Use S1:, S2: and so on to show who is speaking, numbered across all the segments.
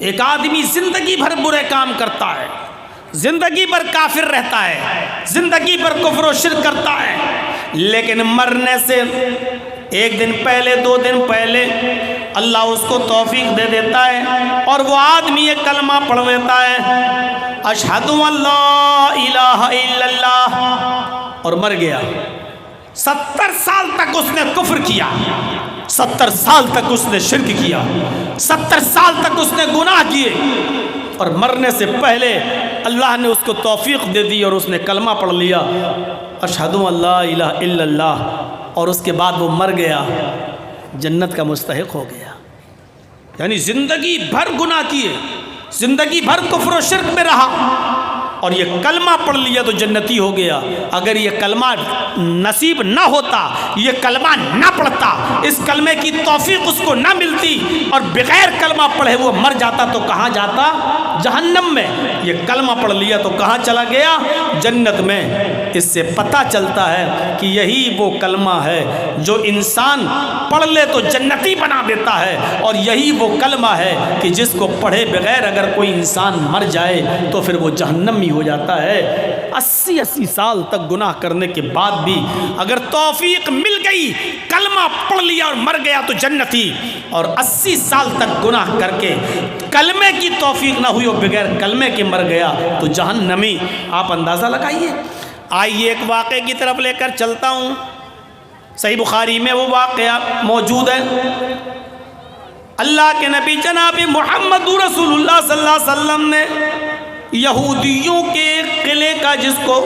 S1: ایک آدمی زندگی بھر برے کام کرتا ہے، زندگی بھر کافر رہتا ہے، زندگی بھر کفر و شرک کرتا ہے، لیکن مرنے سے ایک دن پہلے 2 دن پہلے اللہ اس کو توفیق دے دیتا ہے اور وہ آدمی یہ کلمہ پڑھ لیتا ہے، اشہد ان لا الہ الا اللہ، اور مر گیا۔ 70 سال تک اس نے کفر کیا، 70 سال تک اس نے شرک کیا، 70 سال تک اس نے گناہ کیے، اور مرنے سے پہلے اللہ نے اس کو توفیق دے دی اور اس نے کلمہ پڑھ لیا، اشہد ان لا الہ الا اللہ، اور اس کے بعد وہ مر گیا، جنت کا مستحق ہو گیا۔ یعنی زندگی بھر گناہ کیے، زندگی بھر کفر و شرک میں رہا، اور یہ کلمہ پڑھ لیا تو جنتی ہو گیا۔ اگر یہ کلمہ نصیب نہ ہوتا، یہ کلمہ نہ پڑھتا، اس کلمے کی توفیق اس کو نہ ملتی اور بغیر کلمہ پڑھے وہ مر جاتا تو کہاں جاتا؟ جہنم میں۔ یہ کلمہ پڑھ لیا تو کہاں چلا گیا؟ جنت میں۔ اس سے پتہ چلتا ہے کہ یہی وہ کلمہ ہے جو انسان پڑھ لے تو جنتی بنا دیتا ہے، اور یہی وہ کلمہ ہے کہ جس کو پڑھے بغیر اگر کوئی انسان مر جائے تو پھر وہ جہنمی ہو جاتا ہے۔ 80 سال تک گناہ کرنے کے بعد بھی اگر توفیق مل گئی، کلمہ پڑھ لیا اور مر گیا تو جنتی، اور 80 سال تک گناہ کر کے کلمے کی توفیق نہ ہوئی اور بغیر کلمے کے مر گیا تو جہنمی۔ آپ اندازہ لگائیے۔ آئیے ایک واقعے کی طرف لے کر چلتا ہوں، صحیح بخاری میں وہ واقعہ موجود ہے۔ اللہ کے نبی جناب محمد رسول اللہ صلی اللہ علیہ وسلم نے یہودیوں کے قلعے کا، جس کو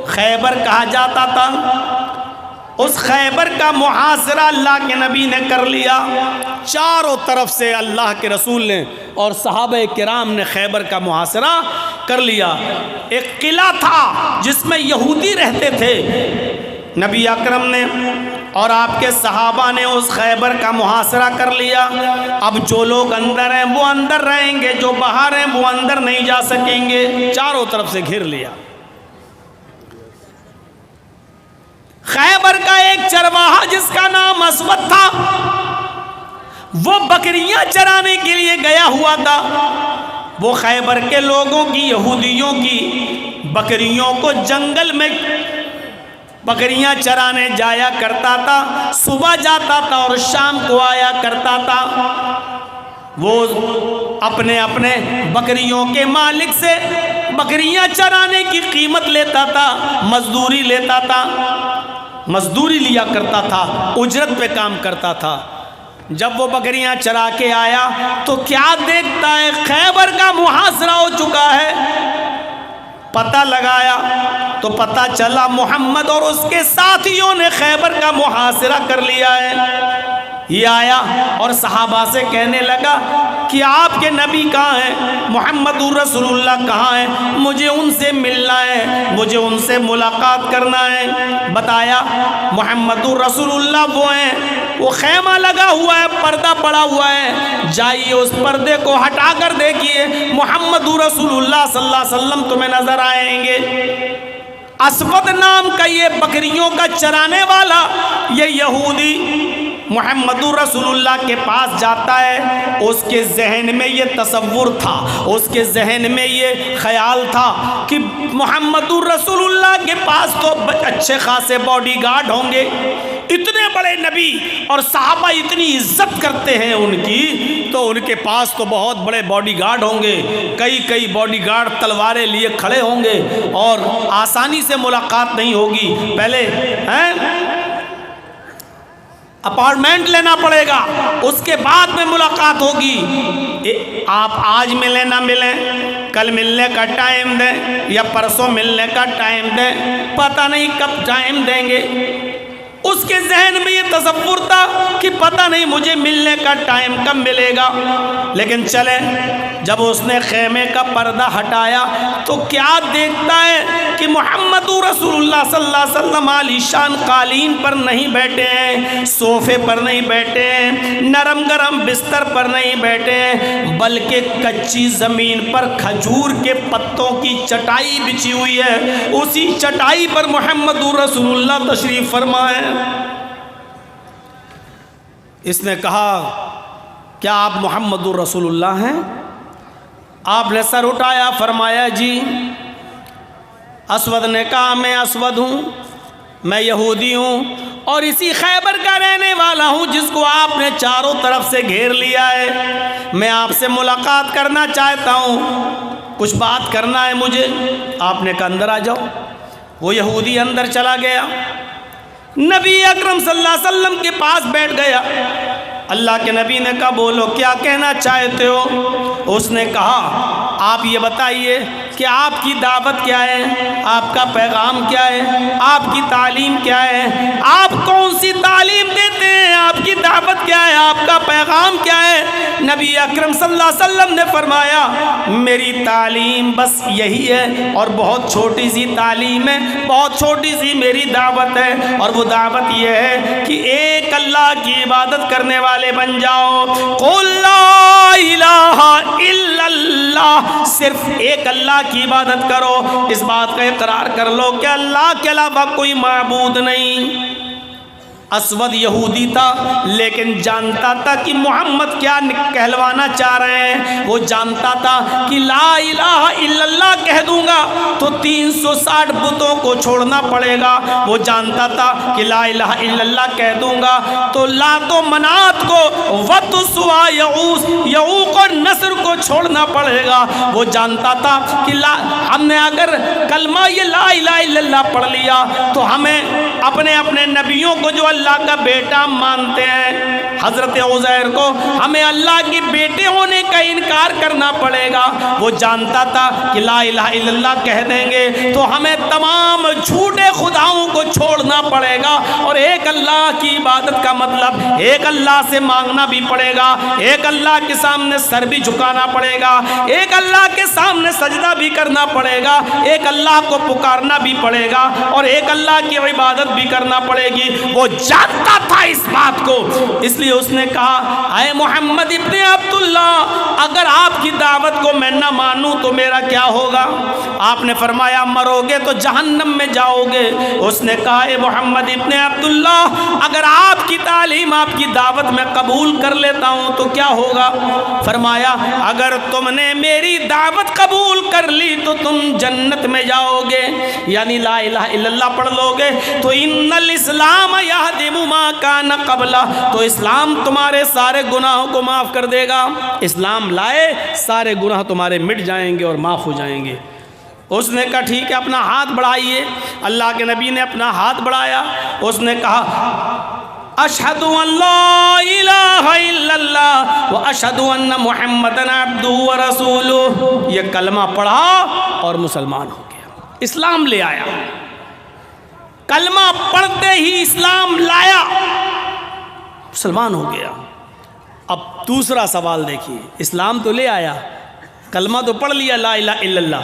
S1: خیبر کہا جاتا تھا، اس خیبر کا محاصرہ اللہ کے نبی نے کر لیا۔ چاروں طرف سے اللہ کے رسول نے اور صحابہ کرام نے خیبر کا محاصرہ کر لیا۔ ایک قلعہ تھا جس میں یہودی رہتے تھے، نبی اکرم نے اور آپ کے صحابہ نے اس خیبر کا محاصرہ کر لیا۔ اب جو لوگ اندر ہیں وہ اندر رہیں گے، جو باہر ہیں وہ اندر نہیں جا سکیں گے، چاروں طرف سے گھیر لیا۔ خیبر کا ایک چرواہا جس کا نام اسود تھا، وہ بکریاں چرانے کے لیے گیا ہوا تھا۔ وہ خیبر کے لوگوں کی، یہودیوں کی بکریوں کو جنگل میں بکریاں چرانے جایا کرتا تھا، صبح جاتا تھا اور شام کو آیا کرتا تھا۔ وہ اپنے اپنے بکریوں کے مالک سے بکریاں چرانے کی قیمت لیتا تھا، مزدوری لیتا تھا، مزدوری لیا کرتا تھا، اجرت پہ کام کرتا تھا۔ جب وہ بکریاں چرا کے آیا تو کیا دیکھتا ہے؟ خیبر کا محاصرہ ہو چکا ہے۔ پتہ لگایا تو پتہ چلا محمد اور اس کے ساتھیوں نے خیبر کا محاصرہ کر لیا ہے۔ یہ آیا اور صحابہ سے کہنے لگا کہ آپ کے نبی کہاں ہیں؟ محمد رسول اللہ کہاں ہیں؟ مجھے ان سے ملنا ہے، مجھے ان سے ملاقات کرنا ہے۔ بتایا محمد رسول اللہ وہ ہیں، وہ خیمہ لگا ہوا ہے، پردہ پڑا ہوا ہے، جائیے اس پردے کو ہٹا کر دیکھیے، محمد رسول اللہ صلی اللہ علیہ وسلم تمہیں نظر آئیں گے۔ اسود نام کا یہ بکریوں کا چرانے والا، یہ یہودی محمد رسول اللہ کے پاس جاتا ہے۔ اس کے ذہن میں یہ تصور تھا، اس کے ذہن میں یہ خیال تھا کہ محمد رسول اللہ کے پاس تو اچھے خاصے باڈی گارڈ ہوں گے، اتنے بڑے نبی اور صحابہ اتنی عزت کرتے ہیں ان کی، تو ان کے پاس تو بہت بڑے باڈی گارڈ ہوں گے، کئی باڈی گارڈ تلواریں لیے کھڑے ہوں گے اور آسانی سے ملاقات نہیں ہوگی، پہلے اپارٹمنٹ لینا پڑے گا، اس کے بعد میں ملاقات ہوگی۔ آپ آج ملیں نہ ملیں، کل ملنے کا ٹائم دیں یا پرسوں ملنے کا ٹائم دیں، پتہ نہیں کب ٹائم دیں گے۔ اس کے ذہن میں یہ تصور تھا کہ پتہ نہیں مجھے ملنے کا ٹائم کب ملے گا۔ لیکن چلے، جب اس نے خیمے کا پردہ ہٹایا تو کیا دیکھتا ہے کہ محمد رسول اللہ صلی اللہ علیہ وسلم عالی شان قالین پر نہیں بیٹھے ہیں، صوفے پر نہیں بیٹھے ہیں، نرم گرم بستر پر نہیں بیٹھے ہیں، بلکہ کچی زمین پر کھجور کے پتوں کی چٹائی بچھی ہوئی ہے، اسی چٹائی پر محمد رسول اللہ تشریف فرما ہے۔ اس نے کہا کیا آپ محمد رسول اللہ ہیں؟ آپ نے سر اٹھایا، فرمایا جی۔ اسود نے کہا میں اسود ہوں، میں یہودی ہوں اور اسی خیبر کا رہنے والا ہوں جس کو آپ نے چاروں طرف سے گھیر لیا ہے۔ میں آپ سے ملاقات کرنا چاہتا ہوں، کچھ بات کرنا ہے مجھے۔ آپ نے کہا اندر آ جاؤ۔ وہ یہودی اندر چلا گیا، نبی اکرم صلی اللہ علیہ وسلم کے پاس بیٹھ گیا۔ اللہ کے نبی نے کہا بولو کیا کہنا چاہتے ہو؟ اس نے کہا آپ یہ بتائیے کہ آپ کی دعوت کیا ہے، آپ کا پیغام کیا ہے، آپ کی تعلیم کیا ہے، آپ کون سی تعلیم دیتے ہیں، آپ کی دعوت کیا ہے، آپ کا پیغام کیا ہے؟ نبی اکرم صلی اللہ علیہ وسلم نے فرمایا میری تعلیم بس یہی ہے، اور بہت چھوٹی سی تعلیم ہے، بہت چھوٹی سی میری دعوت ہے، اور وہ دعوت یہ ہے کہ ایک اللہ کی عبادت کرنے والے بن جاؤ۔ قل لا الہ الا اللہ، صرف ایک اللہ کی عبادت کرو، اس بات کا اقرار کر لو کہ اللہ کے علاوہ کوئی معبود نہیں۔ اسود یہودی تھا لیکن جانتا تھا کہ محمد کیا کہلوانا چاہ رہے ہیں۔ وہ جانتا تھا کہ لا الہ الا اللہ کہہ دوں گا تو 360 بتوں کو چھوڑنا پڑے گا۔ وہ جانتا تھا کہ لا الہ الا اللہ کہہ دوں گا تو لات و منات کو، وت و سوا، یعوق اور نصر کو چھوڑنا پڑے گا۔ وہ جانتا تھا کہ ہم نے اگر کلمہ یہ لا الہ الا اللہ پڑھ لیا تو ہمیں اپنے نبیوں کو جو اللہ کا بیٹا مانتے ہیں، حضرت عزیر کو، ہمیں اللہ کے بیٹے ہونے کا انکار کرنا پڑے گا۔ وہ جانتا تھا کہ لا الہ الا اللہ کہہ دیں گے تو ہمیں تمام جھوٹے خداؤں کو چھوڑنا پڑے گا، اور ایک اللہ کی عبادت کا مطلب ایک اللہ سے مانگنا بھی پڑے گا، ایک اللہ کے سامنے سر بھی جھکانا پڑے گا، ایک اللہ کے سامنے سجدہ بھی کرنا پڑے گا، ایک اللہ کو پکارنا بھی پڑے گا، اور ایک اللہ کی عبادت بھی کرنا پڑے گی۔ وہ جانتا تھا اس بات کو، اس لیے اس نے کہا اے محمد ابن عبداللہ، اگر آپ کی دعوت کو میں نہ مانوں تو میرا کیا ہوگا؟ آپ نے فرمایا مرو گے تو جہنم میں جاؤ گے۔ اس نے کہا اے محمد ابن عبداللہ، اگر آپ کی تعلیم، آپ کی دعوت میں قبول کر لیتا ہوں تو کیا ہوگا؟ فرمایا اگر تم نے میری دعوت قبول کر لی تو تم جنت میں جاؤ گے، یعنی لا الہ الا اللہ پڑھ لو گے تو ان الاسلام یہدم ما کان قبلہ، تو اسلام تمہارے سارے گناہوں کو معاف کر دے گا۔ اسلام لائے سارے گناہ تمہارے مٹ جائیں گے اور معاف ہو جائیں گے۔ اس نے کہا ٹھیک ہے اپنا ہاتھ بڑھائیے۔ اللہ کے نبی نے اپنا ہاتھ بڑھایا، اس نے کہا اشہد ان لا الہ الا اللہ واشہد ان محمدن عبدہ ورسولہ، یہ کلمہ پڑھا اور مسلمان ہو گیا، اسلام لے آیا۔ کلمہ پڑھتے ہی اسلام لایا، مسلمان ہو گیا۔ اب دوسرا سوال دیکھیے، اسلام تو لے آیا، کلمہ تو پڑھ لیا لا الہ الا اللہ،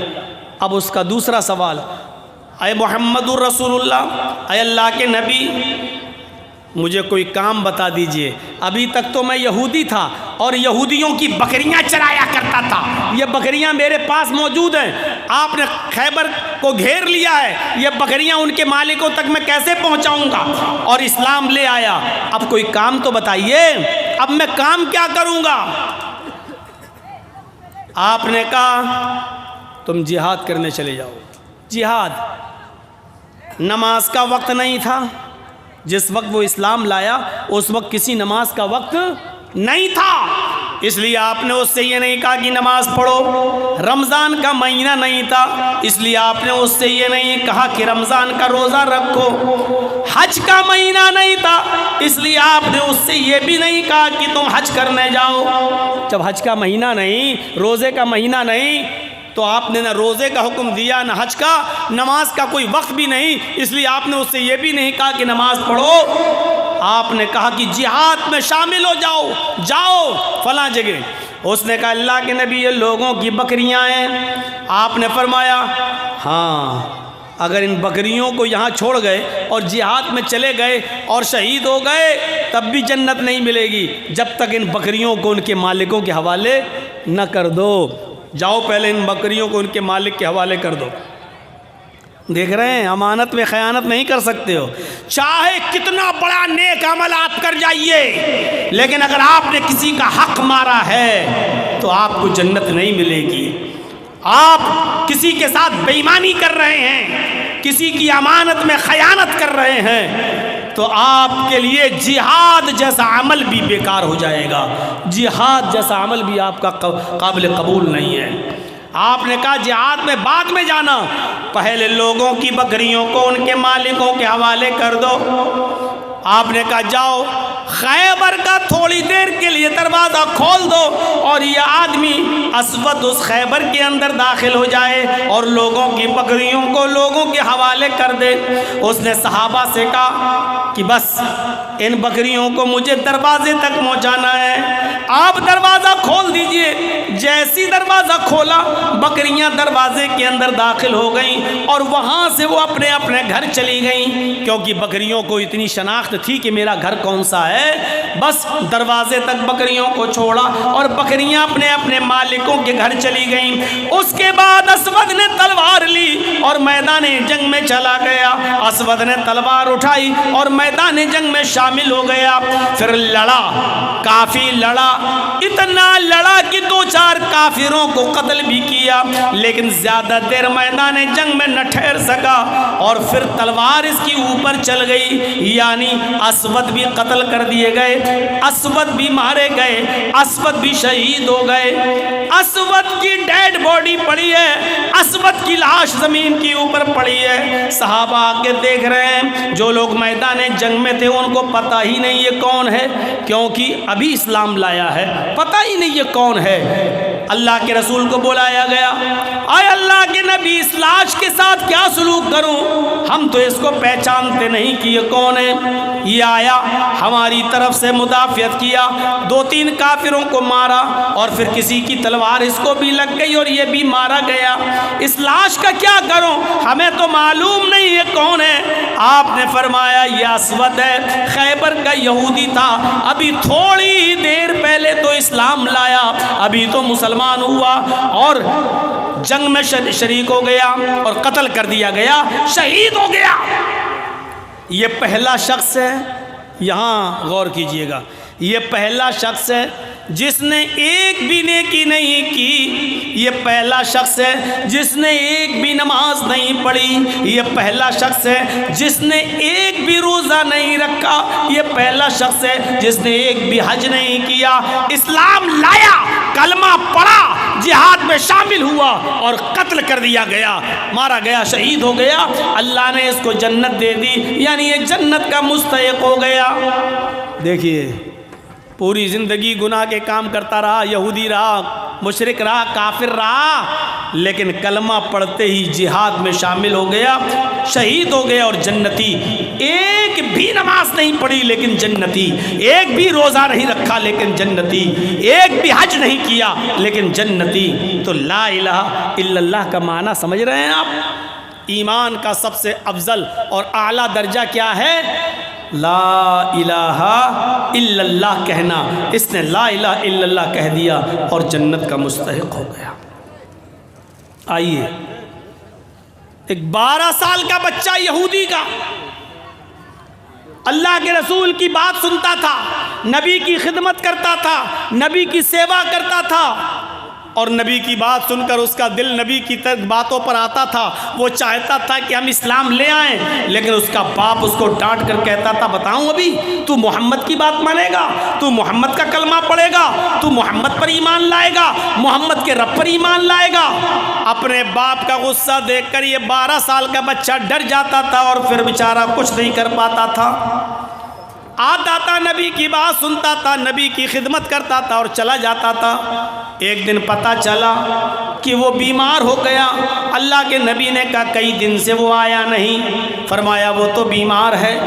S1: اب اس کا دوسرا سوال اے محمد الرسول اللہ، اے اللہ کے نبی مجھے کوئی کام بتا دیجئے۔ ابھی تک تو میں یہودی تھا اور یہودیوں کی بکریاں چرایا کرتا تھا، یہ بکریاں میرے پاس موجود ہیں، آپ نے خیبر کو گھیر لیا ہے، یہ بکریاں ان کے مالکوں تک میں کیسے پہنچاؤں گا؟ اور اسلام لے آیا، اب کوئی کام تو بتائیے، اب میں کام کیا کروں گا؟ آپ نے کہا تم جہاد کرنے چلے جاؤ۔ جہاد، نماز کا وقت نہیں تھا، جس وقت وہ اسلام لایا اس وقت کسی نماز کا وقت نہیں تھا، اس لیے آپ نے اس سے یہ نہیں کہا کہ نماز پڑھو۔ رمضان کا مہینہ نہیں تھا، اس لیے آپ نے اس سے یہ نہیں کہا کہ رمضان کا روزہ رکھو۔ حج کا مہینہ نہیں تھا، اس لیے آپ نے اس سے یہ بھی نہیں کہا کہ تم حج کرنے جاؤ۔ جب حج کا مہینہ نہیں، روزے کا مہینہ نہیں، تو آپ نے نہ روزے کا حکم دیا نہ حج کا، نماز کا کوئی وقت بھی نہیں، اس لیے آپ نے اس سے یہ بھی نہیں کہا کہ نماز پڑھو۔ آپ نے کہا کہ جہاد میں شامل ہو جاؤ، جاؤ فلاں جگہ۔ اس نے کہا اللہ کے نبی یہ لوگوں کی بکریاں ہیں۔ آپ نے فرمایا ہاں، اگر ان بکریوں کو یہاں چھوڑ گئے اور جہاد میں چلے گئے اور شہید ہو گئے تب بھی جنت نہیں ملے گی، جب تک ان بکریوں کو ان کے مالکوں کے حوالے نہ کر دو۔ جاؤ پہلے ان بکریوں کو ان کے مالک کے حوالے کر دو۔ دیکھ رہے ہیں امانت میں خیانت نہیں کر سکتے ہو، چاہے کتنا بڑا نیک عمل آپ کر جائیے، لیکن اگر آپ نے کسی کا حق مارا ہے تو آپ کو جنت نہیں ملے گی۔ آپ کسی کے ساتھ بے ایمانی کر رہے ہیں، کسی کی امانت میں خیانت کر رہے ہیں، تو آپ کے لیے جہاد جیسا عمل بھی بیکار ہو جائے گا، جہاد جیسا عمل بھی آپ کا قابل قبول نہیں ہے۔ آپ نے کہا جہاد میں بعد میں جانا، پہلے لوگوں کی بکریوں کو ان کے مالکوں کے حوالے کر دو۔ آپ نے کہا جاؤ خیبر کا تھوڑی دیر کے لیے دروازہ کھول دو اور یہ آدمی اسود اس خیبر کے اندر داخل ہو جائے اور لوگوں کی بکریوں کو لوگوں کے حوالے کر دے۔ اس نے صحابہ سے کہا کہ بس ان بکریوں کو مجھے دروازے تک پہنچانا ہے، آپ دروازہ کھول دیجئے۔ جیسی دروازہ کھولا بکریاں دروازے کے اندر داخل ہو گئیں اور وہاں سے وہ اپنے اپنے گھر چلی گئیں، کیونکہ بکریوں کو اتنی شناخت تھی کہ میرا گھر کون سا ہے۔ بس دروازے تک بکریوں کو چھوڑا اور بکریاں اپنے اپنے مالکوں کے گھر چلی گئیں۔ اس کے بعد اسود نے تلوار لی اور میدان جنگ میں چلا گیا۔ اسود نے تلوار اٹھائی اور میدان جنگ میں شامل ہو گیا، پھر لڑا، کافی لڑا، اتنا لڑا کہ دو چار کافروں کو قتل بھی کیا، لیکن زیادہ دیر میدان جنگ میں نہ ٹھہر سکا اور پھر تلوار اس کی اوپر چل گئی، یعنی اسود بھی قتل کر دیے گئے، اسود بھی مارے گئے، اسود بھی شہید ہو گئے۔ اسود کی ڈیڈ باڈی پڑی ہے، اسود کی لاش زمین کی اوپر پڑی ہے۔ صحابہ آگے دیکھ رہے ہیں، جو لوگ میدان جنگ میں تھے ان کو پتہ ہی نہیں یہ کون ہے، کیونکہ ابھی اسلام لایا ہے، پتہ ہی نہیں یہ کون ہے۔ اللہ کے رسول کو بلایا گیا، اے اللہ کے نبی اس لاش کے ساتھ کیا سلوک کروں، ہم تو اس کو پہچانتے نہیں کہ یہ کون ہے۔ یہ آیا، ہماری طرف سے مدافعت کیا، دو تین کافروں کو مارا اور پھر کسی کی تلوار اس کو بھی لگ گئی اور یہ بھی مارا گیا۔ اس لاش کا کیا کروں، ہمیں تو معلوم نہیں یہ کون ہے۔ آپ نے فرمایا یہ اسود ہے، خیبر کا یہودی تھا، ابھی تھوڑی ہی دیر پہلے تو اسلام لایا، ابھی تو مسلمان ہوا اور جنگ میں شریک ہو گیا اور قتل کر دیا گیا، شہید ہو گیا۔ یہ پہلا شخص ہے، یہاں غور کیجئے گا، یہ پہلا شخص ہے جس نے ایک بھی نیکی نہیں کی، یہ پہلا شخص ہے جس نے ایک بھی نماز نہیں پڑھی، یہ پہلا شخص ہے جس نے ایک بھی روزہ نہیں رکھا، یہ پہلا شخص ہے جس نے ایک بھی حج نہیں کیا۔ اسلام لایا، کلمہ پڑھا، جہاد میں شامل ہوا اور قتل کر دیا گیا، مارا گیا، شہید ہو گیا۔ اللہ نے اس کو جنت دے دی، یعنی یہ جنت کا مستحق ہو گیا۔ دیکھیے پوری زندگی گناہ کے کام کرتا رہا، یہودی رہا، مشرک رہا، کافر رہا، لیکن کلمہ پڑھتے ہی جہاد میں شامل ہو گیا، شہید ہو گیا اور جنتی۔ ایک بھی نماز نہیں پڑھی لیکن جنتی، ایک بھی روزہ نہیں رکھا لیکن جنتی، ایک بھی حج نہیں کیا لیکن جنتی۔ تو لا الہ الا اللہ کا معنی سمجھ رہے ہیں آپ؟ ایمان کا سب سے افضل اور اعلیٰ درجہ کیا ہے؟ لا الہ الا اللہ کہنا۔ اس نے لا الہ الا اللہ کہہ دیا اور جنت کا مستحق ہو گیا۔ آئیے، ایک 12 سال کا بچہ یہودی کا اللہ کے رسول کی بات سنتا تھا، نبی کی خدمت کرتا تھا، نبی کی سیوا کرتا تھا، اور نبی کی بات سن کر اس کا دل نبی کی باتوں پر آتا تھا، وہ چاہتا تھا کہ ہم اسلام لے آئیں، لیکن اس کا باپ اس کو ڈانٹ کر کہتا تھا بتاؤں ابھی تو محمد کی بات مانے گا، تو محمد کا کلمہ پڑھے گا، تو محمد پر ایمان لائے گا، محمد کے رب پر ایمان لائے گا۔ اپنے باپ کا غصہ دیکھ کر یہ 12 سال کا بچہ ڈر جاتا تھا اور پھر بیچارہ کچھ نہیں کر پاتا تھا۔ آتا تھا، نبی کی بات سنتا تھا، نبی کی خدمت کرتا تھا اور چلا جاتا تھا۔ ایک دن پتہ چلا کہ وہ بیمار ہو گیا۔ اللہ کے نبی نے کہا کئی دن سے وہ آیا نہیں، فرمایا وہ تو بیمار ہے۔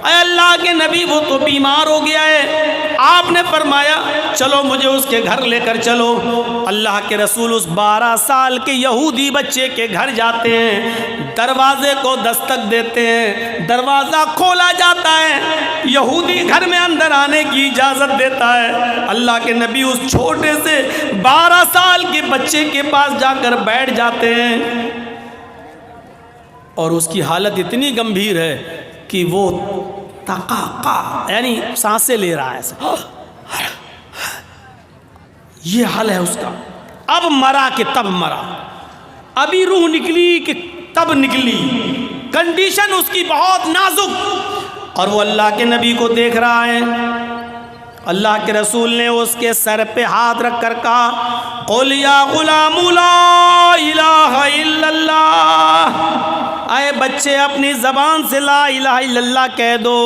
S1: اے اللہ کے نبی وہ تو بیمار ہو گیا ہے۔ آپ نے فرمایا چلو مجھے اس کے گھر لے کر چلو۔ اللہ کے رسول اس 12 سال کے یہودی بچے کے گھر جاتے ہیں، دروازے کو دستک دیتے ہیں، دروازہ کھولا جاتا ہے، یہودی گھر میں اندر آنے کی اجازت دیتا ہے۔ اللہ کے نبی اس چھوٹے سے 12 سال کے بچے کے پاس جا کر بیٹھ جاتے ہیں۔ اور اس کی حالت اتنی گمبھیر ہے کہ وہ تقاقا یعنی سانسیں لے رہا ہے ایسا، یہ حال ہے اس کا. اب مرا کہ تب مرا، ابھی روح نکلی کہ تب نکلی، کنڈیشن اس کی بہت نازک. اور وہ اللہ کے نبی کو دیکھ رہا ہے. اللہ کے رسول نے اس کے سر پہ ہاتھ رکھ کر کہا قُلْ يَا غُلَامُ لَا إِلَٰهَ إِلَّا اللَّهُ، اے بچے اپنی زبان سے لا الہ الا اللہ کہہ دو.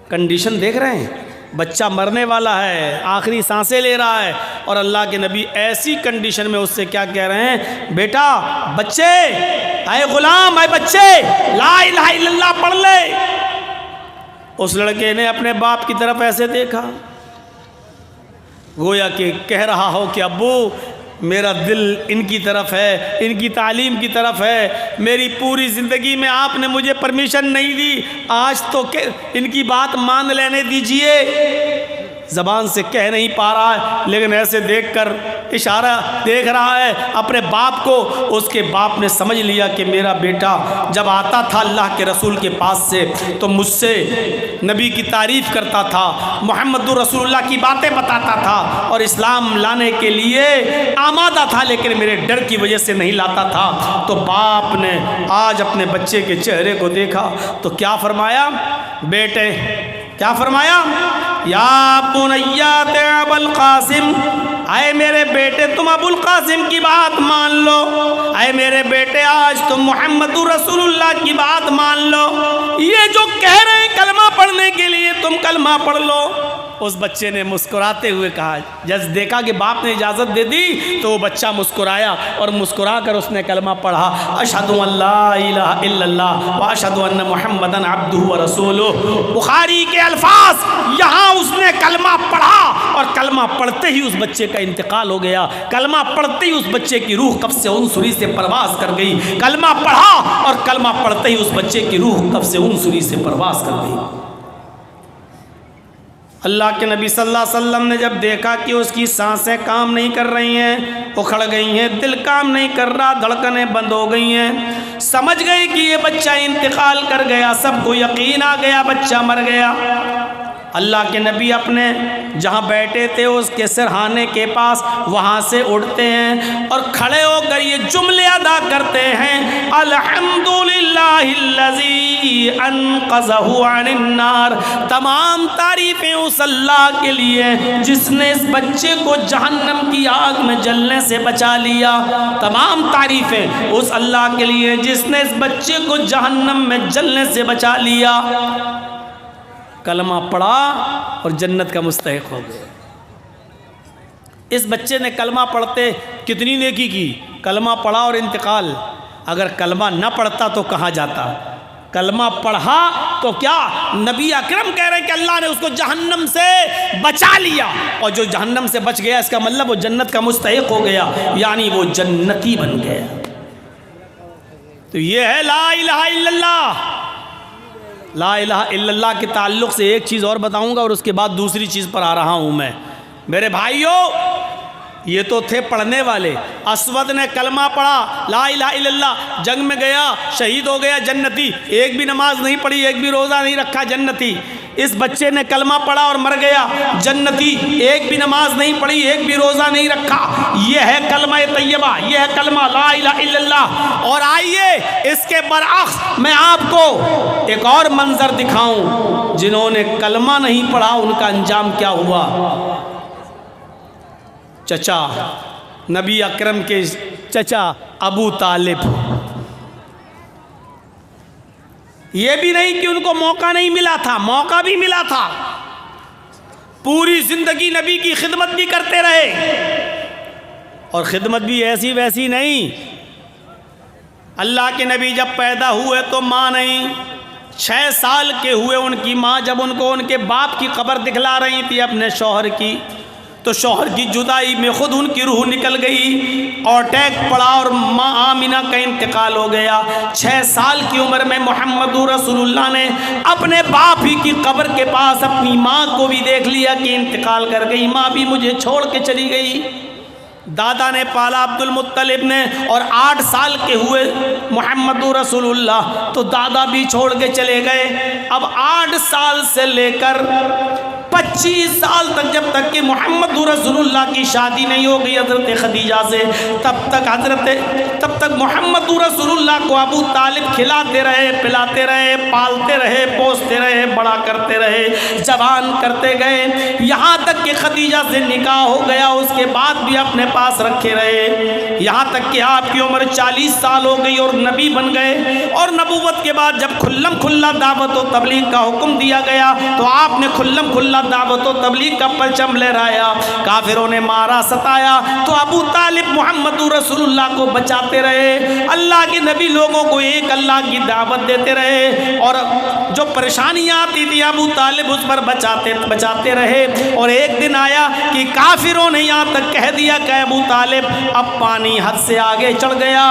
S1: کنڈیشن دیکھ رہے ہیں، بچہ مرنے والا ہے، آخری سانسیں لے رہا ہے، اور اللہ کے نبی ایسی کنڈیشن میں اس سے کیا کہہ رہے ہیں؟ بیٹا، بچے، اے غلام، اے بچے، لا الہ الا اللہ پڑھ لے. اس لڑکے نے اپنے باپ کی طرف ایسے دیکھا گویا کہ کہہ رہا ہو کہ ابو میرا دل ان کی طرف ہے، ان کی تعلیم کی طرف ہے، میری پوری زندگی میں آپ نے مجھے پرمیشن نہیں دی، آج تو ان کی بات مان لینے دیجئے. زبان سے کہہ نہیں پا رہا ہے لیکن ایسے دیکھ کر اشارہ دیکھ رہا ہے اپنے باپ کو. اس کے باپ نے سمجھ لیا کہ میرا بیٹا جب آتا تھا اللہ کے رسول کے پاس سے تو مجھ سے نبی کی تعریف کرتا تھا، محمد رسول اللہ کی باتیں بتاتا تھا اور اسلام لانے کے لیے آمادہ تھا، لیکن میرے ڈر کی وجہ سے نہیں لاتا تھا. تو باپ نے آج اپنے بچے کے چہرے کو دیکھا تو کیا فرمایا؟ بیٹے، کیا فرمایا؟ یا بنیات ابو القاسم، اے میرے بیٹے تم ابو القاسم کی بات مان لو، اے میرے بیٹے آج تم محمد رسول اللہ کی بات مان لو، یہ جو کہہ رہے ہیں کلمہ پڑھنے کے لیے تم کلمہ پڑھ لو. اس بچے نے مسکراتے ہوئے کہا، جب دیکھا کہ باپ نے اجازت دے دی تو وہ بچہ مسکرایا اور مسکرا کر اس نے کلمہ پڑھا، اشہد ان لا الہ الا اللہ واشہد ان محمدا عبدہ ورسولہ. بخاری کے الفاظ، یہاں اس نے کلمہ پڑھا اور کلمہ پڑھتے ہی اس بچے کا انتقال ہو گیا. کلمہ پڑھتے ہی اس بچے کی روح قبض عنصری سے پرواز کر گئی. کلمہ پڑھا اور کلمہ پڑھتے ہی اس بچے کی روح قبض عنصری سے پرواز کر گئی. اللہ کے نبی صلی اللہ علیہ وسلم نے جب دیکھا کہ اس کی سانسیں کام نہیں کر رہی ہیں، اکھڑ گئی ہیں، دل کام نہیں کر رہا، دھڑکنیں بند ہو گئی ہیں، سمجھ گئے کہ یہ بچہ انتقال کر گیا، سب کو یقین آ گیا بچہ مر گیا. اللہ کے نبی اپنے جہاں بیٹھے تھے اس کے سرہانے کے پاس وہاں سے اٹھتے ہیں اور کھڑے ہو کر یہ جملے ادا کرتے ہیں، الحمدللہ الذی انقذہ عن النار. تمام تعریفیں اس اللہ کے لیے جس نے اس بچے کو جہنم کی آگ میں جلنے سے بچا لیا. تمام تعریفیں اس اللہ کے لیے جس نے اس بچے کو جہنم میں جلنے سے بچا لیا. کلمہ پڑھا اور جنت کا مستحق ہو گیا. اس بچے نے کلمہ پڑھتے کتنی نیکی کی، کلمہ پڑھا اور انتقال. اگر کلمہ نہ پڑھتا تو کہاں جاتا؟ کلمہ پڑھا تو کیا نبی اکرم کہہ رہے ہیں کہ اللہ نے اس کو جہنم سے بچا لیا، اور جو جہنم سے بچ گیا اس کا مطلب وہ جنت کا مستحق ہو گیا، یعنی وہ جنتی بن گیا. تو یہ ہے لا الہ الا اللہ. لا الہ الا اللہ کے تعلق سے ایک چیز اور بتاؤں گا اور اس کے بعد دوسری چیز پر آ رہا ہوں میں. میرے بھائیوں، یہ تو تھے پڑھنے والے. اسود نے کلمہ پڑھا، لا الہ الا اللہ، جنگ میں گیا، شہید ہو گیا، جنتی. ایک بھی نماز نہیں پڑھی، ایک بھی روزہ نہیں رکھا، جنتی. اس بچے نے کلمہ پڑھا اور مر گیا، جنتی. ایک بھی نماز نہیں پڑھی، ایک بھی روزہ نہیں رکھا. یہ ہے کلمہ طیبہ، یہ ہے کلمہ لا الہ الا اللہ. اور آئیے اس کے برعکس میں آپ کو ایک اور منظر دکھاؤں. جنہوں نے کلمہ نہیں پڑھا ان کا انجام کیا ہوا. چچا، نبی اکرم کے چچا ابو طالب. یہ بھی نہیں کہ ان کو موقع نہیں ملا تھا، موقع بھی ملا تھا. پوری زندگی نبی کی خدمت بھی کرتے رہے، اور خدمت بھی ایسی ویسی نہیں. اللہ کے نبی جب پیدا ہوئے تو ماں نہیں. 6 سال کے ہوئے ان کی ماں جب ان کو ان کے باپ کی قبر دکھلا رہی تھی اپنے شوہر کی، تو شوہر کی جدائی میں خود ان کی روح نکل گئی اور اٹیک پڑا اور ماں آمینہ کا انتقال ہو گیا. 6 سال کی عمر میں محمد رسول اللہ نے اپنے باپ ہی کی قبر کے پاس اپنی ماں کو بھی دیکھ لیا کہ انتقال کر گئی، ماں بھی مجھے چھوڑ کے چلی گئی. دادا نے پالا عبد المطلب نے، اور 8 سال کے ہوئے محمد رسول اللہ تو دادا بھی چھوڑ کے چلے گئے۔ اب 8 سال سے لے کر 25 سال تک، جب تک کہ محمد رسول اللہ کی شادی نہیں ہو گئی حضرت خدیجہ سے، تب تک محمد رسول اللہ کو ابو طالب کھلاتے رہے، پلاتے رہے، پالتے رہے، پوستے رہے، بڑا کرتے رہے، جوان کرتے گئے، یہاں تک کہ خدیجہ سے نکاح ہو گیا۔ اس کے بعد بھی اپنے پاس رکھے رہے، یہاں تک کہ آپ کی عمر 40 سال ہو گئی اور نبی بن گئے۔ اور نبوت کے بعد جب کھلم کھلا دعوت و تبلیغ کا حکم دیا گیا تو آپ نے کھلم کھلا دعوت و تبلیغ کا پرچم لہرایا۔ کافروں نے مارا، ستایا، تو ابو طالب محمد رسول اللہ کو بچاتے رہے۔ اللہ کے نبی لوگوں کو ایک اللہ کی دعوت دیتے رہے، اور جو پریشانیاں آتی تھی ابو طالب اس پر بچاتے رہے۔ اور ایک دن آیا کہ کافروں نے یہاں تک کہہ دیا کہ ابو طالب اب پانی حد سے آگے چڑھ گیا،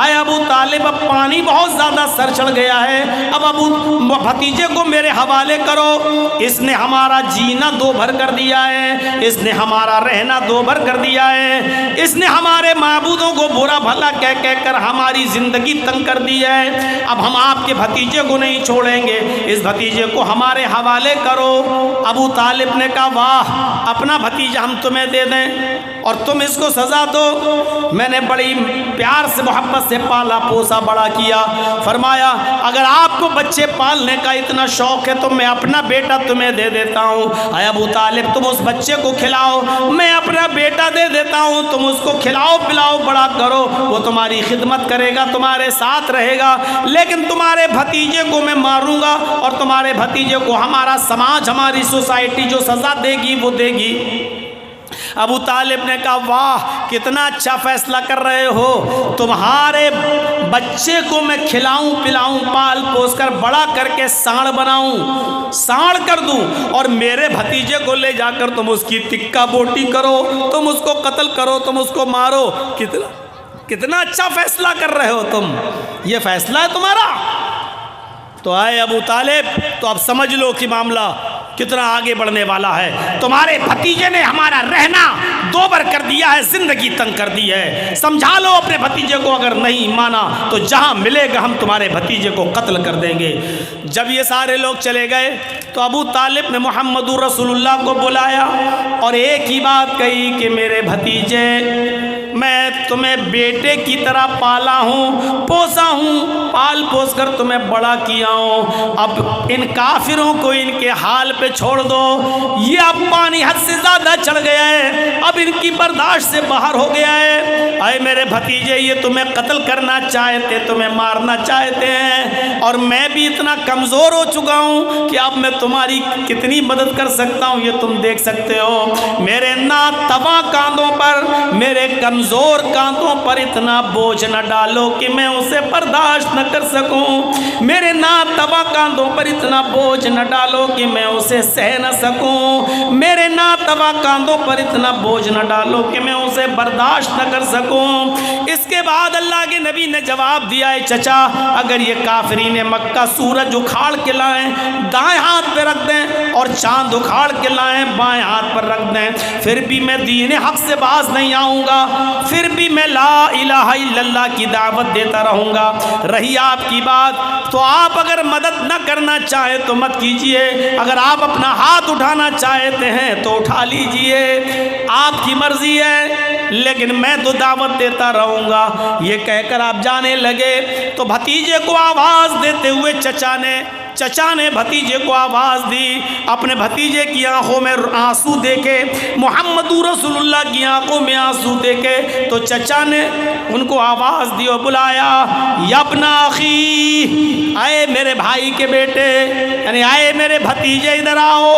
S1: اے ابو طالب اب پانی بہت زیادہ سر چڑھ گیا ہے، اب ابو بھتیجے کو میرے حوالے کرو، اس نے ہمارا جینا دو بھر کر دیا ہے، اس نے ہمارا رہنا دو بھر کر دیا ہے، اس نے ہمارے معبودوں کو برا بھلا کہہ کر ہماری زندگی تنگ کر دی ہے، اب ہم آپ کے بھتیجے کو نہیں چھوڑیں گے، اس بھتیجے کو ہمارے حوالے کرو۔ ابو طالب نے کہا واہ، اپنا بھتیجا ہم تمہیں دے دیں اور تم اس کو سزا دو؟ میں نے بڑی پیار سے محبت سے پالا پوسا بڑا کیا۔ فرمایا اگر آپ کو بچے پالنے کا اتنا شوق ہے تو میں اپنا بیٹا تمہیں دے دیتا ہوں، اے ابو طالب تم اس بچے کو کھلاؤ، میں اپنا بیٹا دے دیتا ہوں، تم اس کو کھلاؤ پلاؤ بڑا کرو، وہ تمہاری خدمت کرے گا، تمہارے ساتھ رہے گا، لیکن تمہارے بھتیجے کو میں ماروں گا اور تمہارے بھتیجے کو ہمارا سماج، ہماری سوسائٹی جو سزا دے گی وہ دے گی۔ ابو طالب نے کہا واہ کتنا اچھا فیصلہ کر رہے ہو، تمہارے بچے کو میں کھلاؤں پلاؤں پال پوس کر بڑا کر کے ساڑ بناؤں، ساڑ کر دوں، اور میرے بھتیجے کو لے جا کر تم اس کی تکہ بوٹی کرو، تم اس کو قتل کرو، تم اس کو مارو۔ کتنا اچھا فیصلہ کر رہے ہو تم، یہ فیصلہ ہے تمہارا؟ تو آئے ابو طالب تو اب سمجھ لو کہ معاملہ کتنا آگے بڑھنے والا ہے، تمہارے بھتیجے نے ہمارا رہنا دوبر کر دیا ہے، زندگی تنگ کر دی ہے، سمجھا لو اپنے بھتیجے کو، اگر نہیں مانا تو جہاں ملے گا ہم تمہارے بھتیجے کو قتل کر دیں گے۔ جب یہ سارے لوگ چلے گئے تو ابو طالب نے محمد رسول اللہ کو بلایا اور ایک ہی بات کہی کہ میرے بھتیجے میں تمہیں بیٹے کی طرح پالا ہوں، پوسا ہوں، پال پوس کر تمہیں بڑا کیا ہوں، اب ان کافروں کو ان کے حال پہ چھوڑ دو، یہ اب پانی حد سے زیادہ چڑھ گیا ہے، اب ان کی برداشت سے باہر ہو گیا ہے، اے میرے بھتیجے یہ تمہیں قتل کرنا چاہتے، تمہیں مارنا چاہتے ہیں، اور میں بھی اتنا کمزور ہو چکا ہوں کہ اب میں تمہاری کتنی مدد کر سکتا ہوں یہ تم دیکھ سکتے ہو، میرے ناتواں کاندھوں پر، میرے کمزور کاندھوں پر اتنا بوجھ نہ ڈالو کہ میں اسے برداشت نہ کر سکوں، میرے ناتواں کاندھوں پر اتنا بوجھ نہ ڈالو کہ میں اسے سہ نہ سکوں، میرے ناتواں کاندھوں پر اتنا بوجھ نہ ڈالو کہ میں اسے برداشت نہ کر سکوں۔ اس کے بعد اللہ کے نبی نے جواب دیا ہے چچا اگر یہ کافرین مکہ سورج اکھاڑ کے لائیں دائیں ہاتھ پہ رکھ دیں اور چاند اکھاڑ کے لائیں بائیں ہاتھ پر رکھ دیں، پھر بھی میں دین حق سے باز نہیں آؤں گا، پھر بھی میں لا الہ الا اللہ کی دعوت دیتا رہوں گا۔ رہی آپ کی بات تو آپ اگر مدد نہ کرنا چاہیں تو مت کیجئے، اگر آپ اپنا ہاتھ اٹھانا چاہتے ہیں تو اٹھا لیجئے، آپ کی مرضی ہے، لیکن میں تو دعوت دیتا رہوں گا۔ یہ کہہ کر آپ جانے لگے تو بھتیجے کو آواز دیتے ہوئے چچا نے بھتیجے کو آواز دی، اپنے بھتیجے کی آنکھوں میں آنسو دیکھے، محمد رسول اللہ کی آنکھوں میں آنسو دیکھے تو چچا نے ان کو آواز دی اور بلایا یا ابن اخی، آئے میرے بھائی کے بیٹے، یعنی آئے میرے بھتیجے ادھر آؤ،